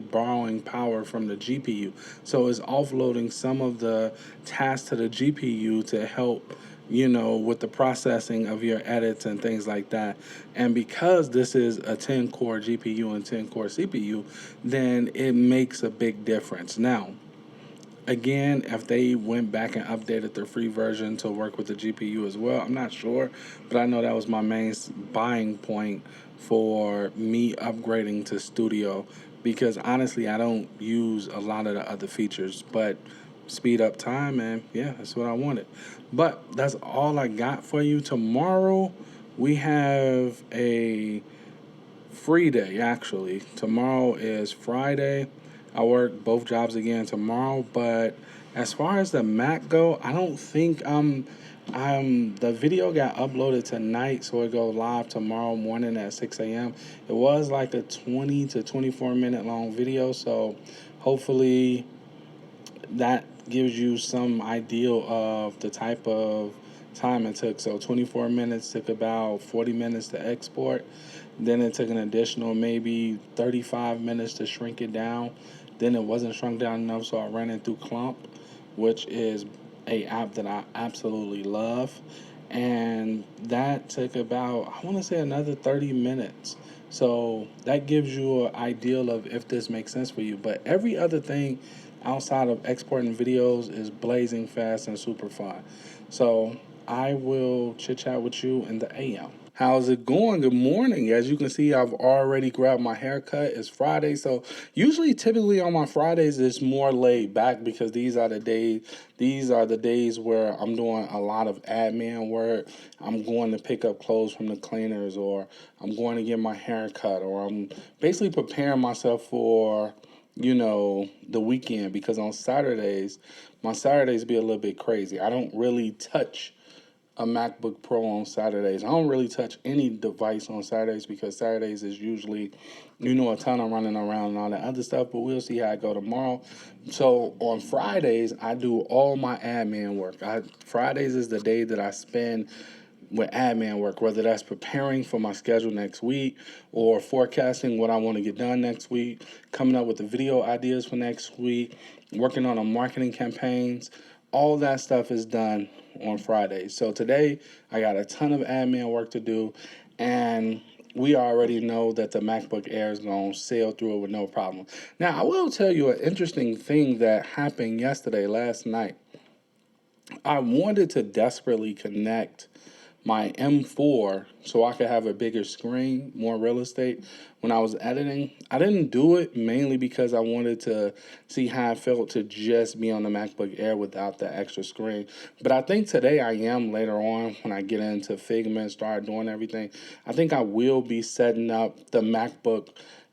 borrowing power from the GPU. So it's offloading some of the tasks to the GPU to help, with the processing of your edits and things like that. And because this is a 10 core GPU and 10 core CPU, then it makes a big difference. Now, again, if they went back and updated their free version to work with the GPU as well, I'm not sure, but I know that was my main buying point for me upgrading to Studio, because honestly, I don't use a lot of the other features, but speed up time, and yeah, that's what I wanted. But that's all I got for you. Tomorrow, we have a free day, actually. Tomorrow is Friday. I work both jobs again tomorrow, but as far as the Mac go, I don't think the video got uploaded tonight, so it go live tomorrow morning at 6 a.m. It was like a 20 to 24 minute long video, so hopefully that gives you some idea of the type of time it took. So 24 minutes took about 40 minutes to export. Then it took an additional maybe 35 minutes to shrink it down. Then it wasn't shrunk down enough, so I ran it through Clump, which is a app that I absolutely love. And that took about, I want to say, another 30 minutes. So that gives you an ideal of if this makes sense for you. But every other thing outside of exporting videos is blazing fast and super fun. So I will chit chat with you in the AM. How's it going? Good morning. As you can see, I've already grabbed my haircut. It's Friday, so usually, typically on my Fridays, it's more laid back because These are the days where I'm doing a lot of admin work. I'm going to pick up clothes from the cleaners, or I'm going to get my hair cut, or I'm basically preparing myself for the weekend, because on Saturdays, my Saturdays be a little bit crazy. I don't really touch a MacBook Pro on Saturdays. I don't really touch any device on Saturdays because Saturdays is usually, a ton of running around and all that other stuff, but we'll see how I go tomorrow. So on Fridays, I do all my admin work. Fridays is the day that I spend with admin work, whether that's preparing for my schedule next week or forecasting what I want to get done next week, coming up with the video ideas for next week, working on a marketing campaigns. All that stuff is done on Fridays. So today I got a ton of admin work to do, and we already know that the MacBook Air is going to sail through it with no problem. Now, I will tell you an interesting thing that happened last night. I wanted to desperately connect my M4 so I could have a bigger screen, more real estate when I was editing. I didn't do it mainly because I wanted to see how it felt to just be on the MacBook Air without the extra screen. But I think today I am, later on when I get into Figma and start doing everything, I think I will be setting up the MacBook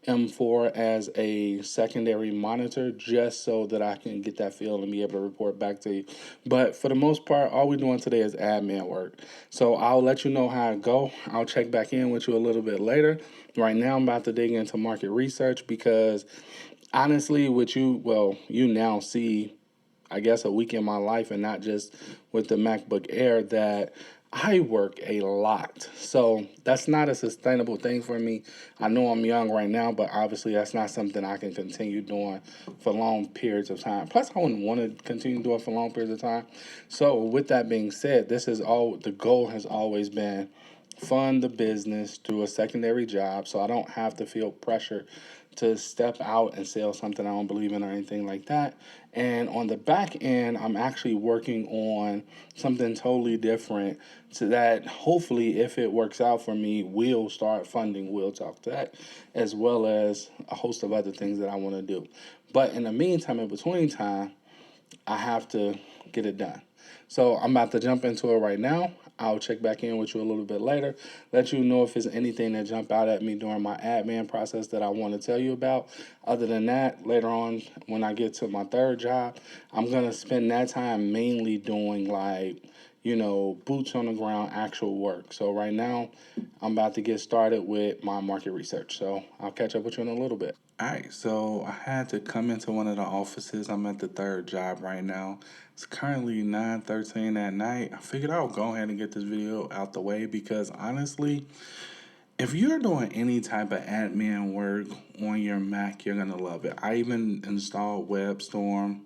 M4 as a secondary monitor just so that I can get that feel and be able to report back to you. But for the most part, all we're doing today is admin work. So I'll let you know how it go. I'll check back in with you a little bit later. Right now, I'm about to dig into market research because honestly, you now see, I guess, a week in my life, and not just with the MacBook Air, that I work a lot. So that's not a sustainable thing for me. I know I'm young right now, but obviously that's not something I can continue doing for long periods of time. Plus, I wouldn't want to continue doing it for long periods of time. So with that being said, the goal has always been fund the business through a secondary job so I don't have to feel pressure to step out and sell something I don't believe in or anything like that. And on the back end, I'm actually working on something totally different so that hopefully, if it works out for me, we'll start funding We'll Talk Tech, as well as a host of other things that I want to do. But in the meantime, in between time, I have to get it done. So I'm about to jump into it right now. I'll check back in with you a little bit later, let you know if there's anything that jump out at me during my admin process that I want to tell you about. Other than that, later on when I get to my third job, I'm going to spend that time mainly doing like boots on the ground, actual work. So right now, I'm about to get started with my market research. So I'll catch up with you in a little bit. All right, so I had to come into one of the offices. I'm at the third job right now. It's currently 9:13 at night. I figured I'll go ahead and get this video out the way because honestly, if you're doing any type of admin work on your Mac, you're gonna love it. I even installed WebStorm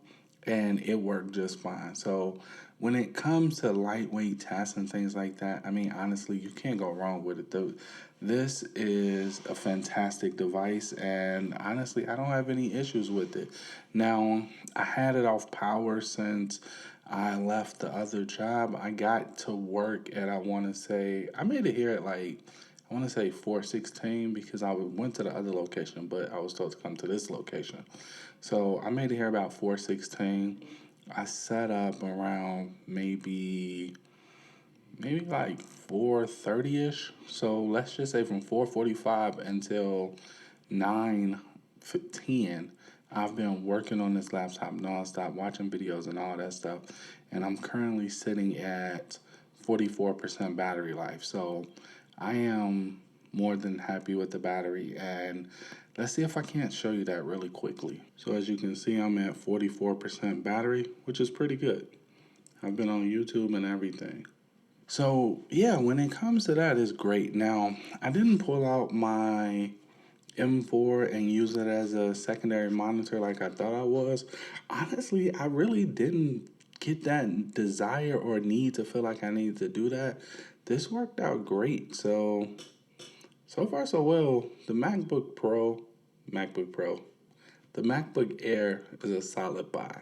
and it worked just fine. So when it comes to lightweight tasks and things like that, I mean honestly, you can't go wrong with it. This is a fantastic device and honestly, I don't have any issues with it. Now, I had it off power since I left the other job. I got to work at I want to say I made it here at like I want to say 4:16 because I went to the other location, but I was told to come to this location. So I made it here about 4:16. I set up around maybe like 4:30 ish. So let's just say from 4:45 until 9:10. I've been working on this laptop nonstop, watching videos and all that stuff, and I'm currently sitting at 44% battery life. So I am more than happy with the battery, and let's see if I can't show you that really quickly. So as you can see, I'm at 44% battery, which is pretty good. I've been on YouTube and everything. So yeah, when it comes to that, it's great. Now, I didn't pull out my M4 and use it as a secondary monitor like I thought I was. Honestly, I really didn't get that desire or need to feel like I needed to do that. This worked out great. So far so well. MacBook Pro, the MacBook Air is a solid buy.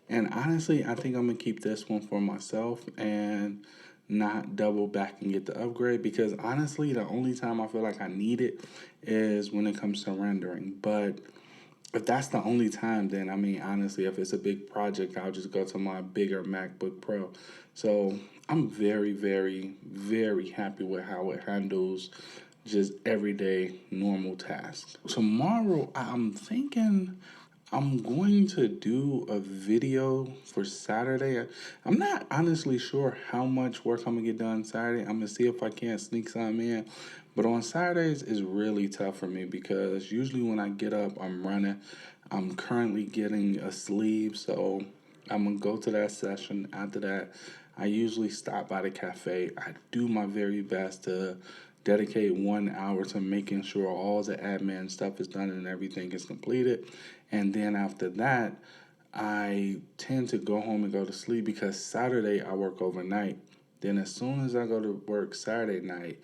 And honestly, I think I'm gonna keep this one for myself and not double back and get the upgrade because honestly, the only time I feel like I need it is when it comes to rendering. But if that's the only time, then I mean, honestly, if it's a big project, I'll just go to my bigger MacBook Pro. So I'm very, very, very happy with how it handles just everyday normal tasks. Tomorrow, I'm thinking I'm going to do a video for Saturday. I'm not honestly sure how much work I'm gonna get done Saturday. I'm gonna see if I can't sneak some in. But on Saturdays is really tough for me because usually when I get up, I'm running. I'm currently getting a sleeve, so I'm gonna go to that session. After that, I usually stop by the cafe. I do my very best to dedicate 1 hour to making sure all the admin stuff is done and everything is completed. And then after that, I tend to go home and go to sleep because Saturday I work overnight. Then as soon as I go to work Saturday night,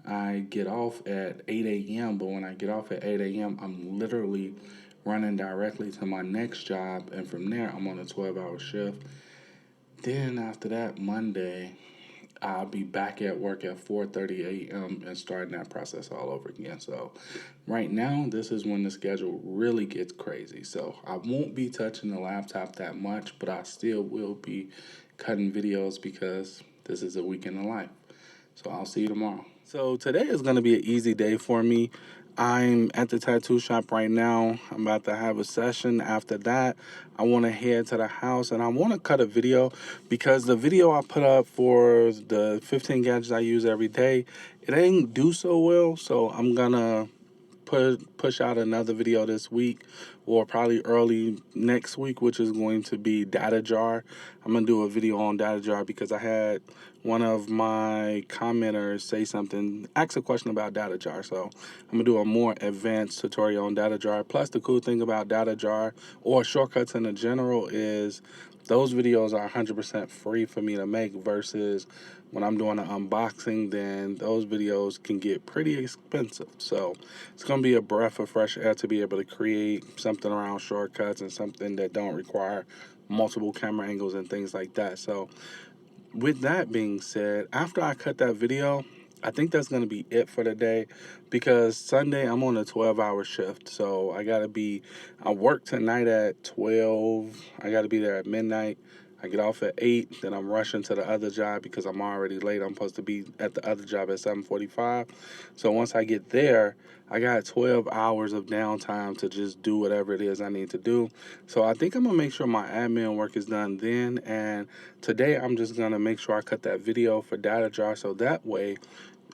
I get off at 8 a.m. But when I get off at 8 a.m., I'm literally running directly to my next job. And from there, I'm on a 12-hour shift. Then after that, Monday, I'll be back at work at 4:30 a.m. and starting that process all over again. So right now, this is when the schedule really gets crazy. So I won't be touching the laptop that much, but I still will be cutting videos because this is a weekend in life. So I'll see you tomorrow. So today is going to be an easy day for me. I'm at the tattoo shop right now. I'm about to have a session. After that, I want to head to the house and I want to cut a video because the video I put up for the 15 gadgets I use every day, it ain't do so well. So I'm going to push out another video this week or probably early next week, which is going to be data jar. I'm gonna do a video on data jar because I had one of my commenters say something, ask a question about data jar. So I'm gonna do a more advanced tutorial on data jar. Plus the cool thing about data jar or shortcuts in the general is those videos are 100% free for me to make versus when I'm doing an unboxing, then those videos can get pretty expensive. So it's going to be a breath of fresh air to be able to create something around shortcuts and something that don't require multiple camera angles and things like that. So with that being said, after I cut that video, I think that's going to be it for the day because Sunday I'm on a 12-hour shift. So I work tonight at 12. I got to be there at midnight. I get off at 8, then I'm rushing to the other job because I'm already late. I'm supposed to be at the other job at 7:45. So once I get there, I got 12 hours of downtime to just do whatever it is I need to do. So I think I'm gonna make sure my admin work is done then. And today I'm just gonna make sure I cut that video for data jar so that way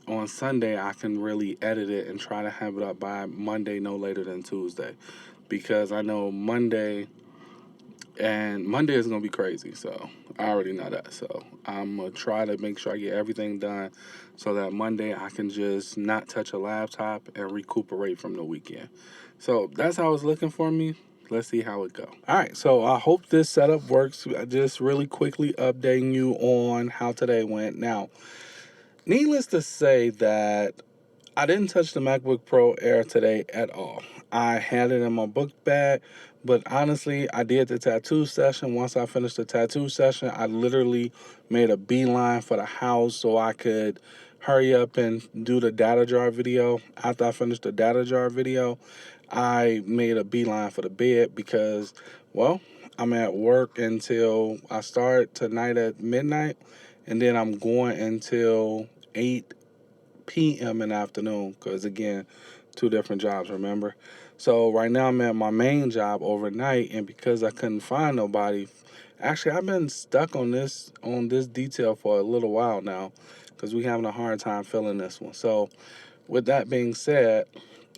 on Sunday I can really edit it and try to have it up by Monday, no later than Tuesday. Because I know Monday is gonna be crazy, so I already know that. So I'm gonna try to make sure I get everything done so that Monday I can just not touch a laptop and recuperate from the weekend. So that's how it's looking for me. Let's see how it go. All right, so I hope this setup works. Just really quickly updating you on how today went. Now, needless to say that I didn't touch the MacBook Pro Air today at all. I had it in my book bag, but honestly, I did the tattoo session. Once I finished the tattoo session, I literally made a beeline for the house so I could hurry up and do the data jar video. After I finished the data jar video, I made a beeline for the bed because, well, I'm at work until I start tonight at midnight, and then I'm going until 8 p.m. in the afternoon because, again, two different jobs, remember? So right now I'm at my main job overnight, and because I couldn't find nobody, actually I've been stuck on this detail for a little while now because we having a hard time filling this one. So with that being said,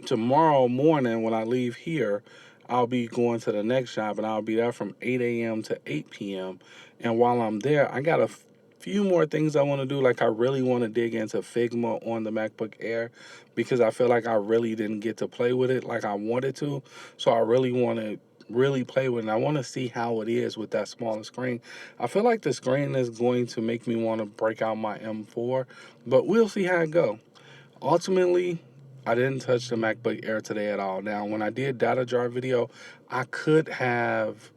tomorrow morning when I leave here, I'll be going to the next job and I'll be there from 8 a.m. to 8 p.m. And while I'm there, I got a few more things I want to do. Like I really want to dig into Figma on the MacBook Air because I feel like I really didn't get to play with it like I wanted to. So I really want to really play with it. And I want to see how it is with that smaller screen. I feel like the screen is going to make me want to break out my M4, but we'll see how it go. Ultimately, I didn't touch the MacBook Air today at all. Now, when I did data jar video, I could have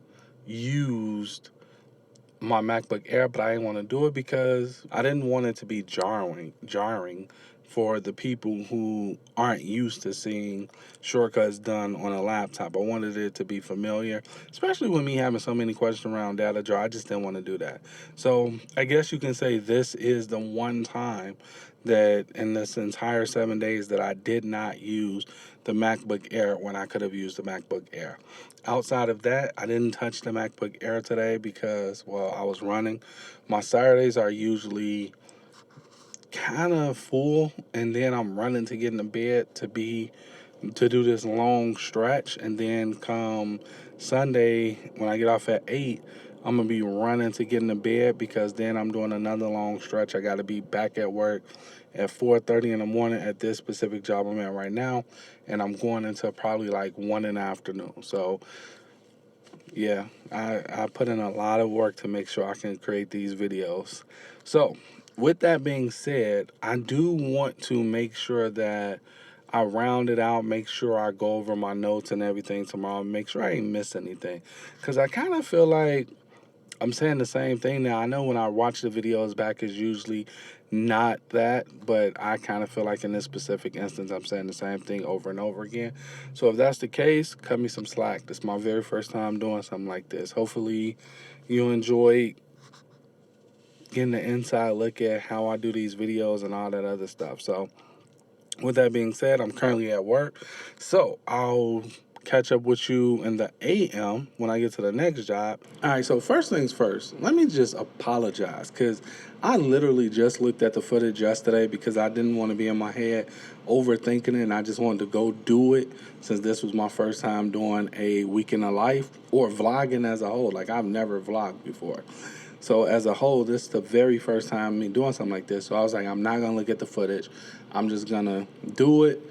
used my MacBook Air, but I didn't want to do it because I didn't want it to be jarring for the people who aren't used to seeing shortcuts done on a laptop. I wanted it to be familiar, especially with me having so many questions around data jar. I just didn't want to do that. So I guess you can say this is the one time that in this entire 7 days that I did not use the MacBook Air when I could have used the MacBook Air. Outside of that, I didn't touch the MacBook Air today because, well, I was running. My Saturdays are usually kind of full, and then I'm running to get in the bed to do this long stretch, and then come Sunday when I get off at 8, I'm gonna be running to get in the bed because then I'm doing another long stretch. I got to be back at work at 4:30 in the morning at this specific job I'm at right now, and I'm going until probably like 1 in the afternoon. So yeah, I put in a lot of work to make sure I can create these videos. So with that being said, I do want to make sure that I round it out, make sure I go over my notes and everything tomorrow, make sure I ain't miss anything. Because I kind of feel like I'm saying the same thing now. I know when I watch the videos back, it's usually not that, but I kind of feel like in this specific instance, I'm saying the same thing over and over again. So if that's the case, cut me some slack. This is my very first time doing something like this. Hopefully you enjoy getting the inside look at how I do these videos and all that other stuff. So with that being said, I'm currently at work, so I'll catch up with you in the AM when I get to the next job. All right, so first things first, let me just apologize because I literally just looked at the footage yesterday because I didn't want to be in my head overthinking it, and I just wanted to go do it since this was my first time doing a week in a life or vlogging as a whole. Like, I've never vlogged before. So as a whole, this is the very first time me doing something like this. So I was like, I'm not going to look at the footage. I'm just going to do it,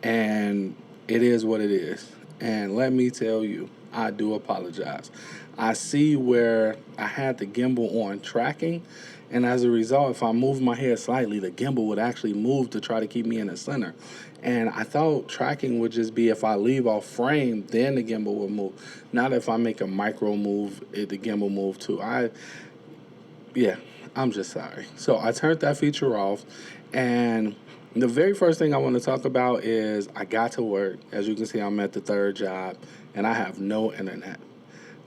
and it is what it is. And let me tell you, I do apologize. I see where I had the gimbal on tracking, and as a result, if I move my head slightly, the gimbal would actually move to try to keep me in the center. And I thought tracking would just be if I leave off frame, then the gimbal will move. Not if I make a micro move, the gimbal move too. Yeah, I'm just sorry. So I turned that feature off, and the very first thing I want to talk about is I got to work. As you can see, I'm at the third job, and I have no internet.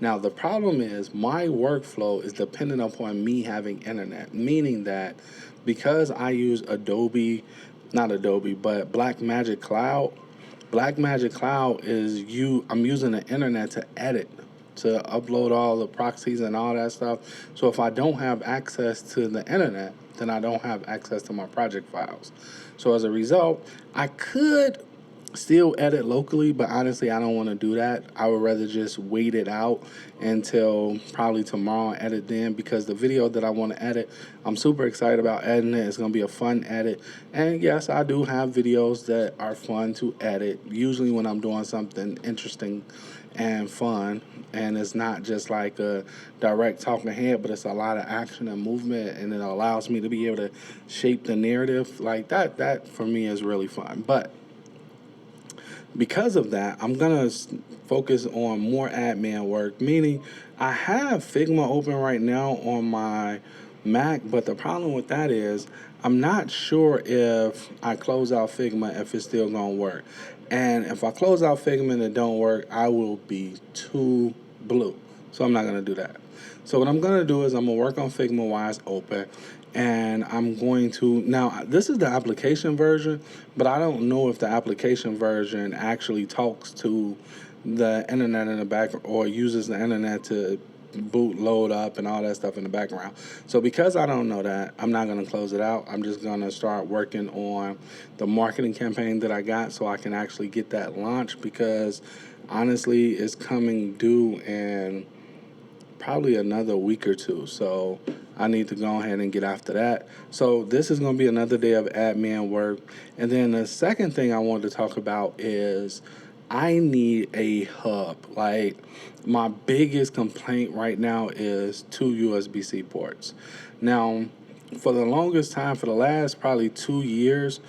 Now, the problem is my workflow is dependent upon me having internet, meaning that because I use Adobe, not Adobe, but Blackmagic Cloud, Blackmagic Cloud is I'm using the internet to edit, to upload all the proxies and all that stuff. So if I don't have access to the internet, then I don't have access to my project files. So as a result, I could still edit locally, but honestly, I don't want to do that. I would rather just wait it out until probably tomorrow and edit then, because the video that I want to edit, I'm super excited about editing it. It's going to be a fun edit. And yes, I do have videos that are fun to edit, usually when I'm doing something interesting and fun, and it's not just like a direct talking head, but it's a lot of action and movement, and it allows me to be able to shape the narrative like that. That for me is really fun. But because of that, I'm going to focus on more admin work, meaning I have Figma open right now on my Mac, but the problem with that is I'm not sure if I close out Figma if it's still going to work. And if I close out Figma and it don't work, I will be too blue. So I'm not going to do that. So what I'm going to do is I'm going to work on Figma while it's open, and I'm going to, now this is the application version, but I don't know if the application version actually talks to the internet in the back or uses the internet to boot, load up, and all that stuff in the background. So because I don't know that, I'm not going to close it out. I'm just going to start working on the marketing campaign that I got so I can actually get that launched, because honestly, it's coming due in probably another week or two. So I need to go ahead and get after that. So this is going to be another day of admin work. And then the second thing I wanted to talk about is I need a hub. Like, my biggest complaint right now is two USB-C ports. Now, for the longest time, for the last probably 2 years,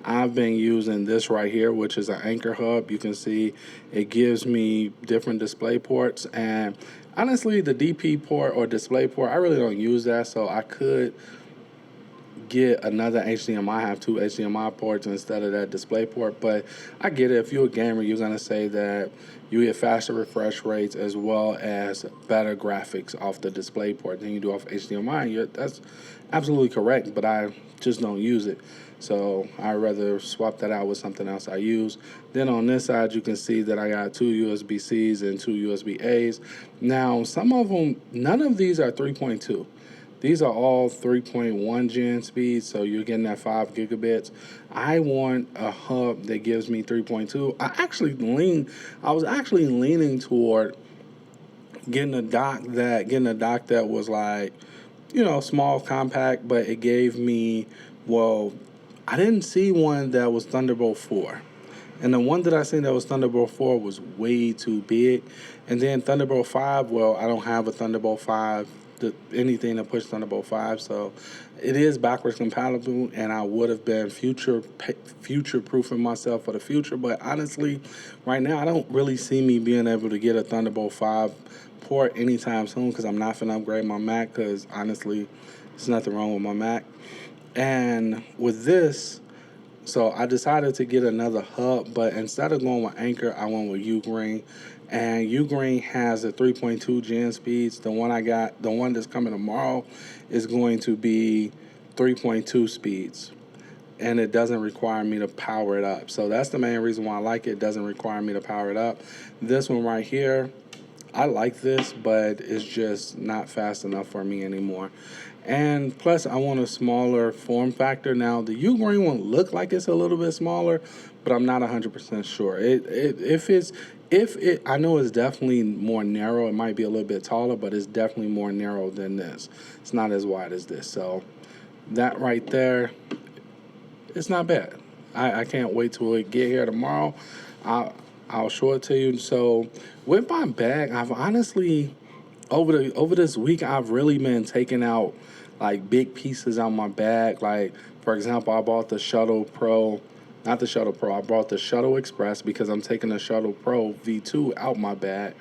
I've been using this right here, which is an Anchor hub. You can see it gives me different display ports, and honestly, the DP port or display port, I really don't use that, so I could get another HDMI. I have two HDMI ports instead of that display port, but I get it. If you're a gamer, you're going to say that you get faster refresh rates as well as better graphics off the display port than you do off HDMI. That's absolutely correct, but I just don't use it. So I'd rather swap that out with something else I use. Then on this side, you can see that I got two USB-Cs and two USB-As. Now, some of them, none of these are 3.2. These are all 3.1 gen speeds, so you're getting that 5 gigabits. I want a hub that gives me 3.2. I was actually leaning toward getting a dock that was like, small, compact, but it gave me, well, I didn't see one that was Thunderbolt 4. And the one that I seen that was Thunderbolt 4 was way too big. And then Thunderbolt 5, well, I don't have a Thunderbolt 5, anything that pushes Thunderbolt 5. So it is backwards compatible, and I would have been future-proofing myself for the future. But honestly, right now, I don't really see me being able to get a Thunderbolt 5 port anytime soon, because I'm not finna upgrade my Mac, because honestly, there's nothing wrong with my Mac. And with this, so I decided to get another hub, but instead of going with Anchor, I went with Ugreen. And Ugreen has a 3.2 gen speeds. The one that's coming tomorrow, is going to be 3.2 speeds. And it doesn't require me to power it up. So that's the main reason why I like it. It doesn't require me to power it up. This one right here, I like this, but it's just not fast enough for me anymore. And plus, I want a smaller form factor. Now, the Ugreen one look like it's a little bit smaller, but I'm not 100% sure. I know it's definitely more narrow. It might be a little bit taller, but it's definitely more narrow than this. It's not as wide as this. So that right there, it's not bad. I can't wait till it get here tomorrow. I'll show it to you. So with my bag, I've honestly, over this week, I've really been taking out like big pieces out my bag. Like, for example, I bought the Shuttle Pro, not the Shuttle Pro, I bought the Shuttle Express because I'm taking the Shuttle Pro V2 out my bag.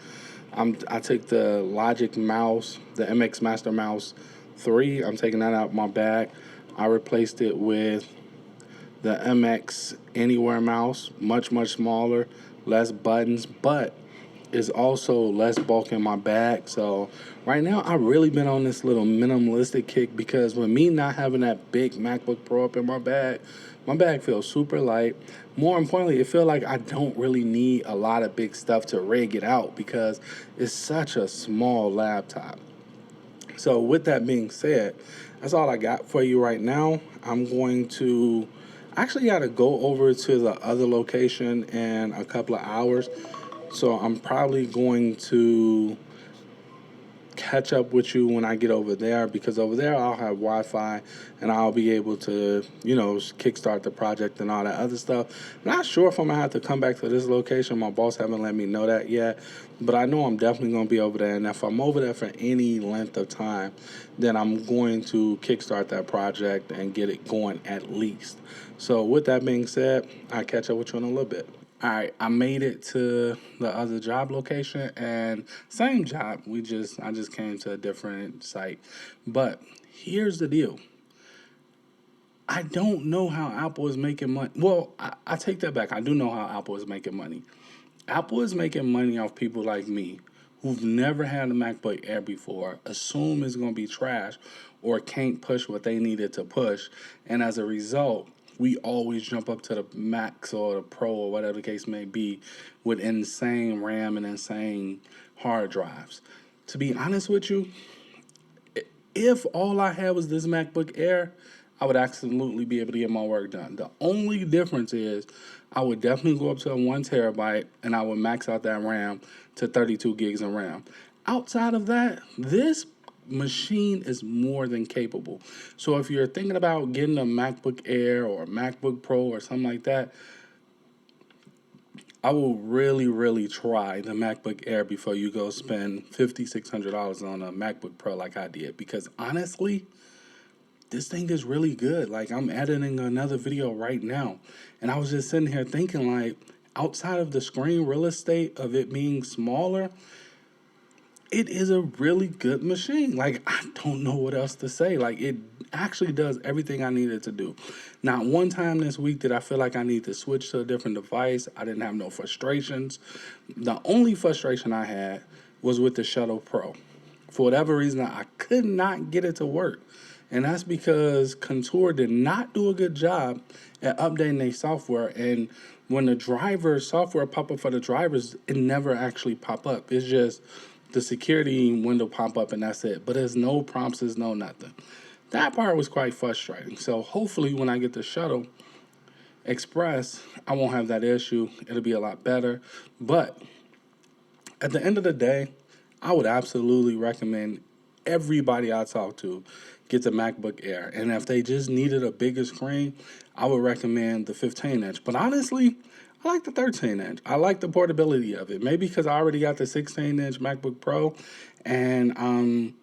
I took the Logic mouse, the MX Master Mouse 3, I'm taking that out my bag. I replaced it with the MX Anywhere mouse, much, much smaller, less buttons, but is also less bulk in my bag. So right now I've really been on this little minimalistic kick because with me not having that big MacBook Pro up in my bag feels super light. More importantly, it feels like I don't really need a lot of big stuff to rig it out because it's such a small laptop. So with that being said, that's all I got for you right now. I'm going to actually got to go over to the other location in a couple of hours. So I'm probably going to catch up with you when I get over there because over there I'll have Wi-Fi and I'll be able to, kickstart the project and all that other stuff. Not sure if I'm gonna have to come back to this location. My boss haven't let me know that yet, but I know I'm definitely gonna be over there. And if I'm over there for any length of time, then I'm going to kickstart that project and get it going at least. So with that being said, I'll catch up with you in a little bit. All right, I made it to the other job location and same job. I just came to a different site. But here's the deal. I don't know how Apple is making money. Well, I take that back. I do know how Apple is making money. Apple is making money off people like me who've never had a MacBook Air before, assume it's going to be trash, or can't push what they needed to push. And as a result, we always jump up to the Max or the Pro or whatever the case may be with insane RAM and insane hard drives. To be honest with you, if all I had was this MacBook Air, I would absolutely be able to get my work done. The only difference is I would definitely go up to a 1 terabyte and I would max out that RAM to 32 gigs of RAM. Outside of that, this machine is more than capable. So if you're thinking about getting a MacBook Air or a MacBook Pro or something like that, I will really, really try the MacBook Air before you go spend $5,600 on a MacBook Pro like I did. Because honestly, this thing is really good. Like I'm editing another video right now, and I was just sitting here thinking like, outside of the screen real estate of it being smaller, it is a really good machine. Like, I don't know what else to say. Like, it actually does everything I needed to do. Not one time this week did I feel like I need to switch to a different device. I didn't have no frustrations. The only frustration I had was with the Shuttle Pro. For whatever reason, I could not get it to work. And that's because Contour did not do a good job at updating their software. And when the driver software pop up for the drivers, it never actually pop up. It's just the security window pop up and that's it. But there's no prompts, there's no nothing. That part was quite frustrating. So hopefully when I get the Shuttle Express, I won't have that issue. It'll be a lot better. But at the end of the day, I would absolutely recommend everybody I talk to gets a MacBook Air. And if they just needed a bigger screen, I would recommend the 15-inch. But honestly, I like the 13-inch. I like the portability of it. Maybe because I already got the 16-inch MacBook Pro and I'm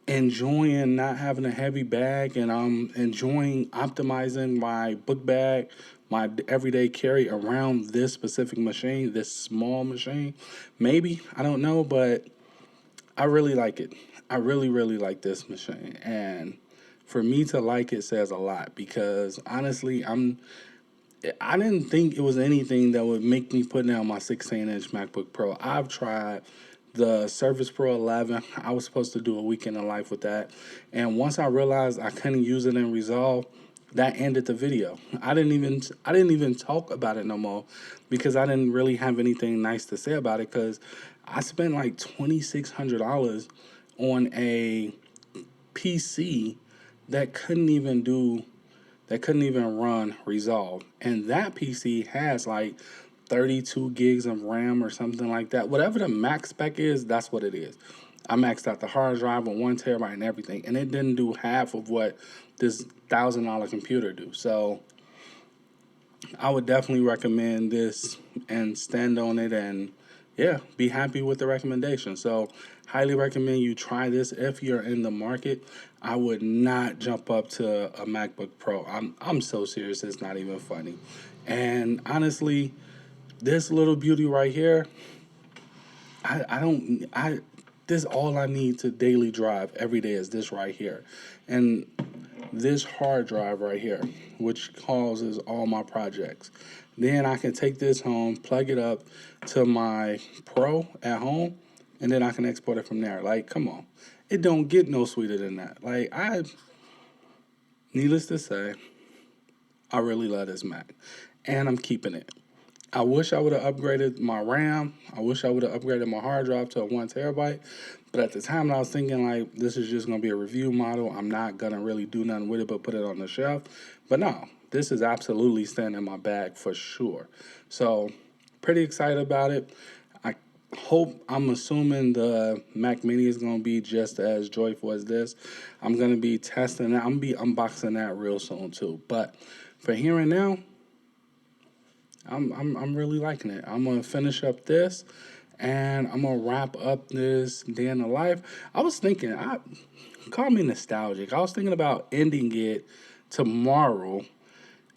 enjoying not having a heavy bag and I'm enjoying optimizing my book bag, my everyday carry around this specific machine, this small machine. Maybe, I don't know, but I really like it. I really, really like this machine. And for me to like it says a lot because honestly, I didn't think it was anything that would make me put down my 16-inch MacBook Pro. I've tried the Surface Pro 11. I was supposed to do a weekend in life with that. And once I realized I couldn't use it in Resolve, that ended the video. I didn't even talk about it no more because I didn't really have anything nice to say about it because I spent like $2,600 on a PC that couldn't even run Resolve. And that PC has like 32 gigs of RAM or something like that. Whatever the max spec is, that's what it is. I maxed out the hard drive on 1 terabyte and everything, and it didn't do half of what this $1,000 computer do. So I would definitely recommend this and stand on it and yeah, be happy with the recommendation. So highly recommend you try this if you're in the market. I would not jump up to a MacBook Pro. I'm so serious, it's not even funny. And honestly, this little beauty right here, I don't I this all I need to daily drive every day is this right here. And this hard drive right here, which houses all my projects. Then I can take this home, plug it up to my Pro at home, and then I can export it from there. Like, come on. It don't get no sweeter than that. Needless to say, I really love this Mac. And I'm keeping it. I wish I would have upgraded my RAM. I wish I would have upgraded my hard drive to a 1 terabyte. But at the time, I was thinking, like, this is just going to be a review model. I'm not going to really do nothing with it but put it on the shelf. But no, this is absolutely staying in my bag for sure. So, pretty excited about it. I I'm assuming the Mac Mini is going to be just as joyful as this. I'm going to be testing that. I'm going to be unboxing that real soon, too. But for here and now, I'm really liking it. I'm gonna finish up this, and I'm gonna wrap up this day in the life. I was thinking, call me nostalgic. I was thinking about ending it tomorrow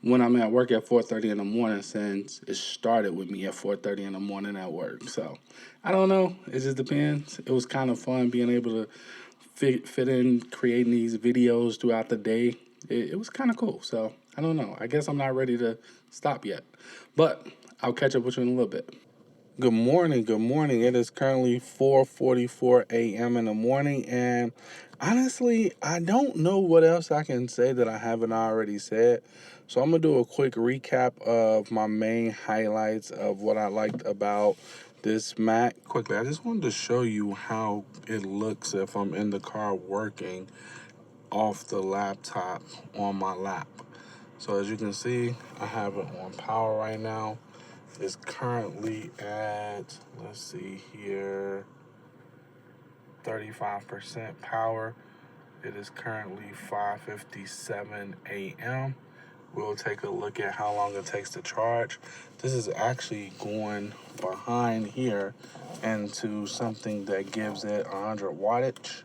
when I'm at work at 4:30 in the morning, since it started with me at 4:30 in the morning at work. So I don't know. It just depends. It was kind of fun being able to fit in creating these videos throughout the day. It was kind of cool. So I don't know. I guess I'm not ready to stop yet, but I'll catch up with you in a little bit. Good morning. Good morning. It is currently 4:44 a.m. in the morning, and honestly, I don't know what else I can say that I haven't already said. So I'm gonna do a quick recap of my main highlights of what I liked about this Mac. Quickly, I just wanted to show you how it looks if I'm in the car working off the laptop on my lap. So as you can see, I have it on power right now. It's currently at, let's see here, 35% power. It is currently 5:57 a.m. We'll take a look at how long it takes to charge. This is actually going behind here into something that gives it 100 wattage.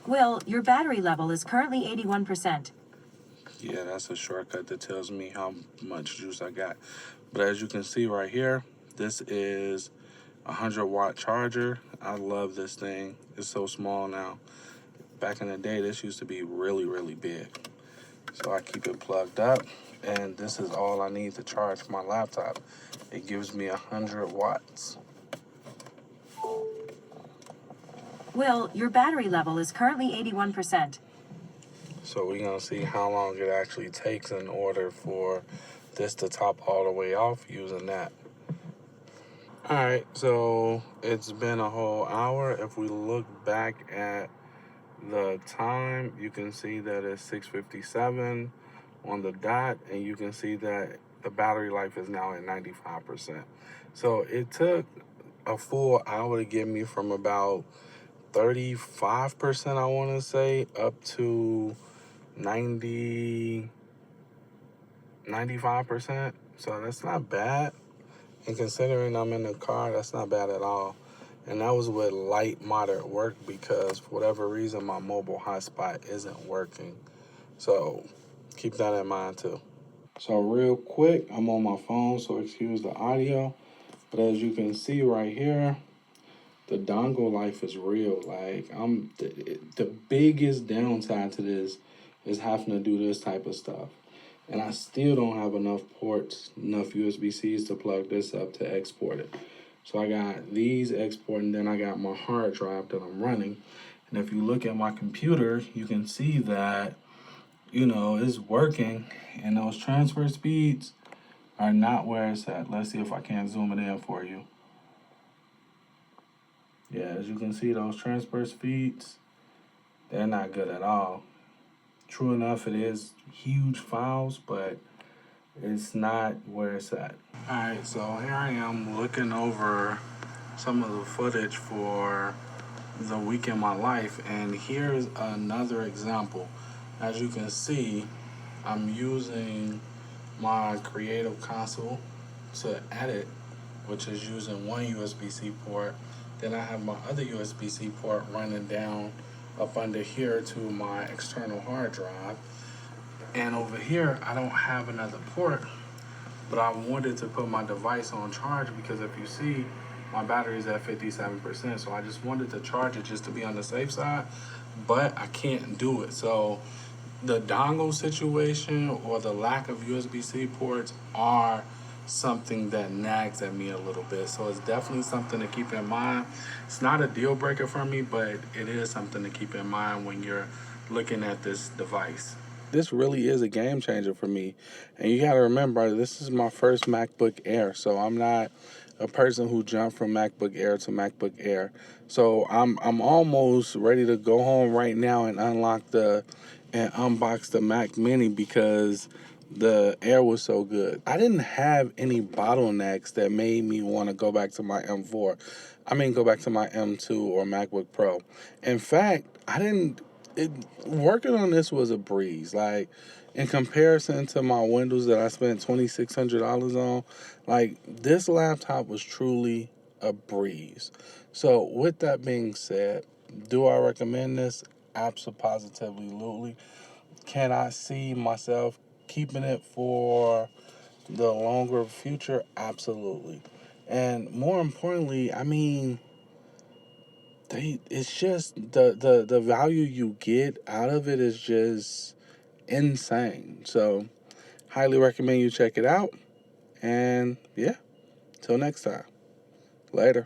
Will, your battery level is currently 81%. Yeah, that's a shortcut that tells me how much juice I got. But as you can see right here, this is a 100-watt charger. I love this thing. It's so small now. Back in the day, this used to be really, really big. So I keep it plugged up, and this is all I need to charge my laptop. It gives me 100 watts. Will, your battery level is currently 81%. So we're gonna see how long it actually takes in order for this to top all the way off using that. All right, so it's been a whole hour. If we look back at the time, you can see that it's 6:57 on the dot, and you can see that the battery life is now at 95%. So it took a full hour to get me from about 35%, I want to say, up to 95%. So that's not bad. And considering I'm in the car, that's not bad at all. And that was with light, moderate work because for whatever reason, my mobile hotspot isn't working. So keep that in mind too. So real quick, I'm on my phone, so excuse the audio. But as you can see right here, the dongle life is real. Like the biggest downside to this is having to do this type of stuff. And I still don't have enough ports, enough USB-Cs to plug this up to export it. So I got these exporting, then I got my hard drive that I'm running. And if you look at my computer, you can see that, it's working. And those transfer speeds are not where it's at. Let's see if I can zoom it in for you. Yeah, as you can see, those transfer speeds, they're not good at all. True enough, it is huge files, but it's not where it's at. All right, so here I am looking over some of the footage for the week in my life, and here's another example. As you can see, I'm using my Creative Console to edit, which is using one USB-C port. Then I have my other USB-C port running down up under here to my external hard drive. And over here, I don't have another port, but I wanted to put my device on charge because if you see, My battery's at 57%, so I just wanted to charge it just to be on the safe side, but I can't do it. So the dongle situation or the lack of USB-C ports are something that nags at me a little bit. So it's definitely something to keep in mind. It's not a deal breaker for me, but it is something to keep in mind when you're looking at this device. This really is a game changer for me. And you got to remember, this is my first MacBook Air, so I'm not a person who jumped from MacBook Air to MacBook Air. So I'm almost ready to go home right now and unbox the Mac Mini because the Air was so good. I didn't have any bottlenecks that made me want to go back to my M4. I mean, go back to my M2 or MacBook Pro. In fact, I didn't. It working on this was a breeze. Like in comparison to my Windows that I spent $2,600 on, like this laptop was truly a breeze. So with that being said, do I recommend this? Absolutely. Can I see myself keeping it for the longer future? Absolutely. And more importantly, I mean, it's just the value you get out of it is just insane. So, highly recommend you check it out. And yeah, till next time. Later.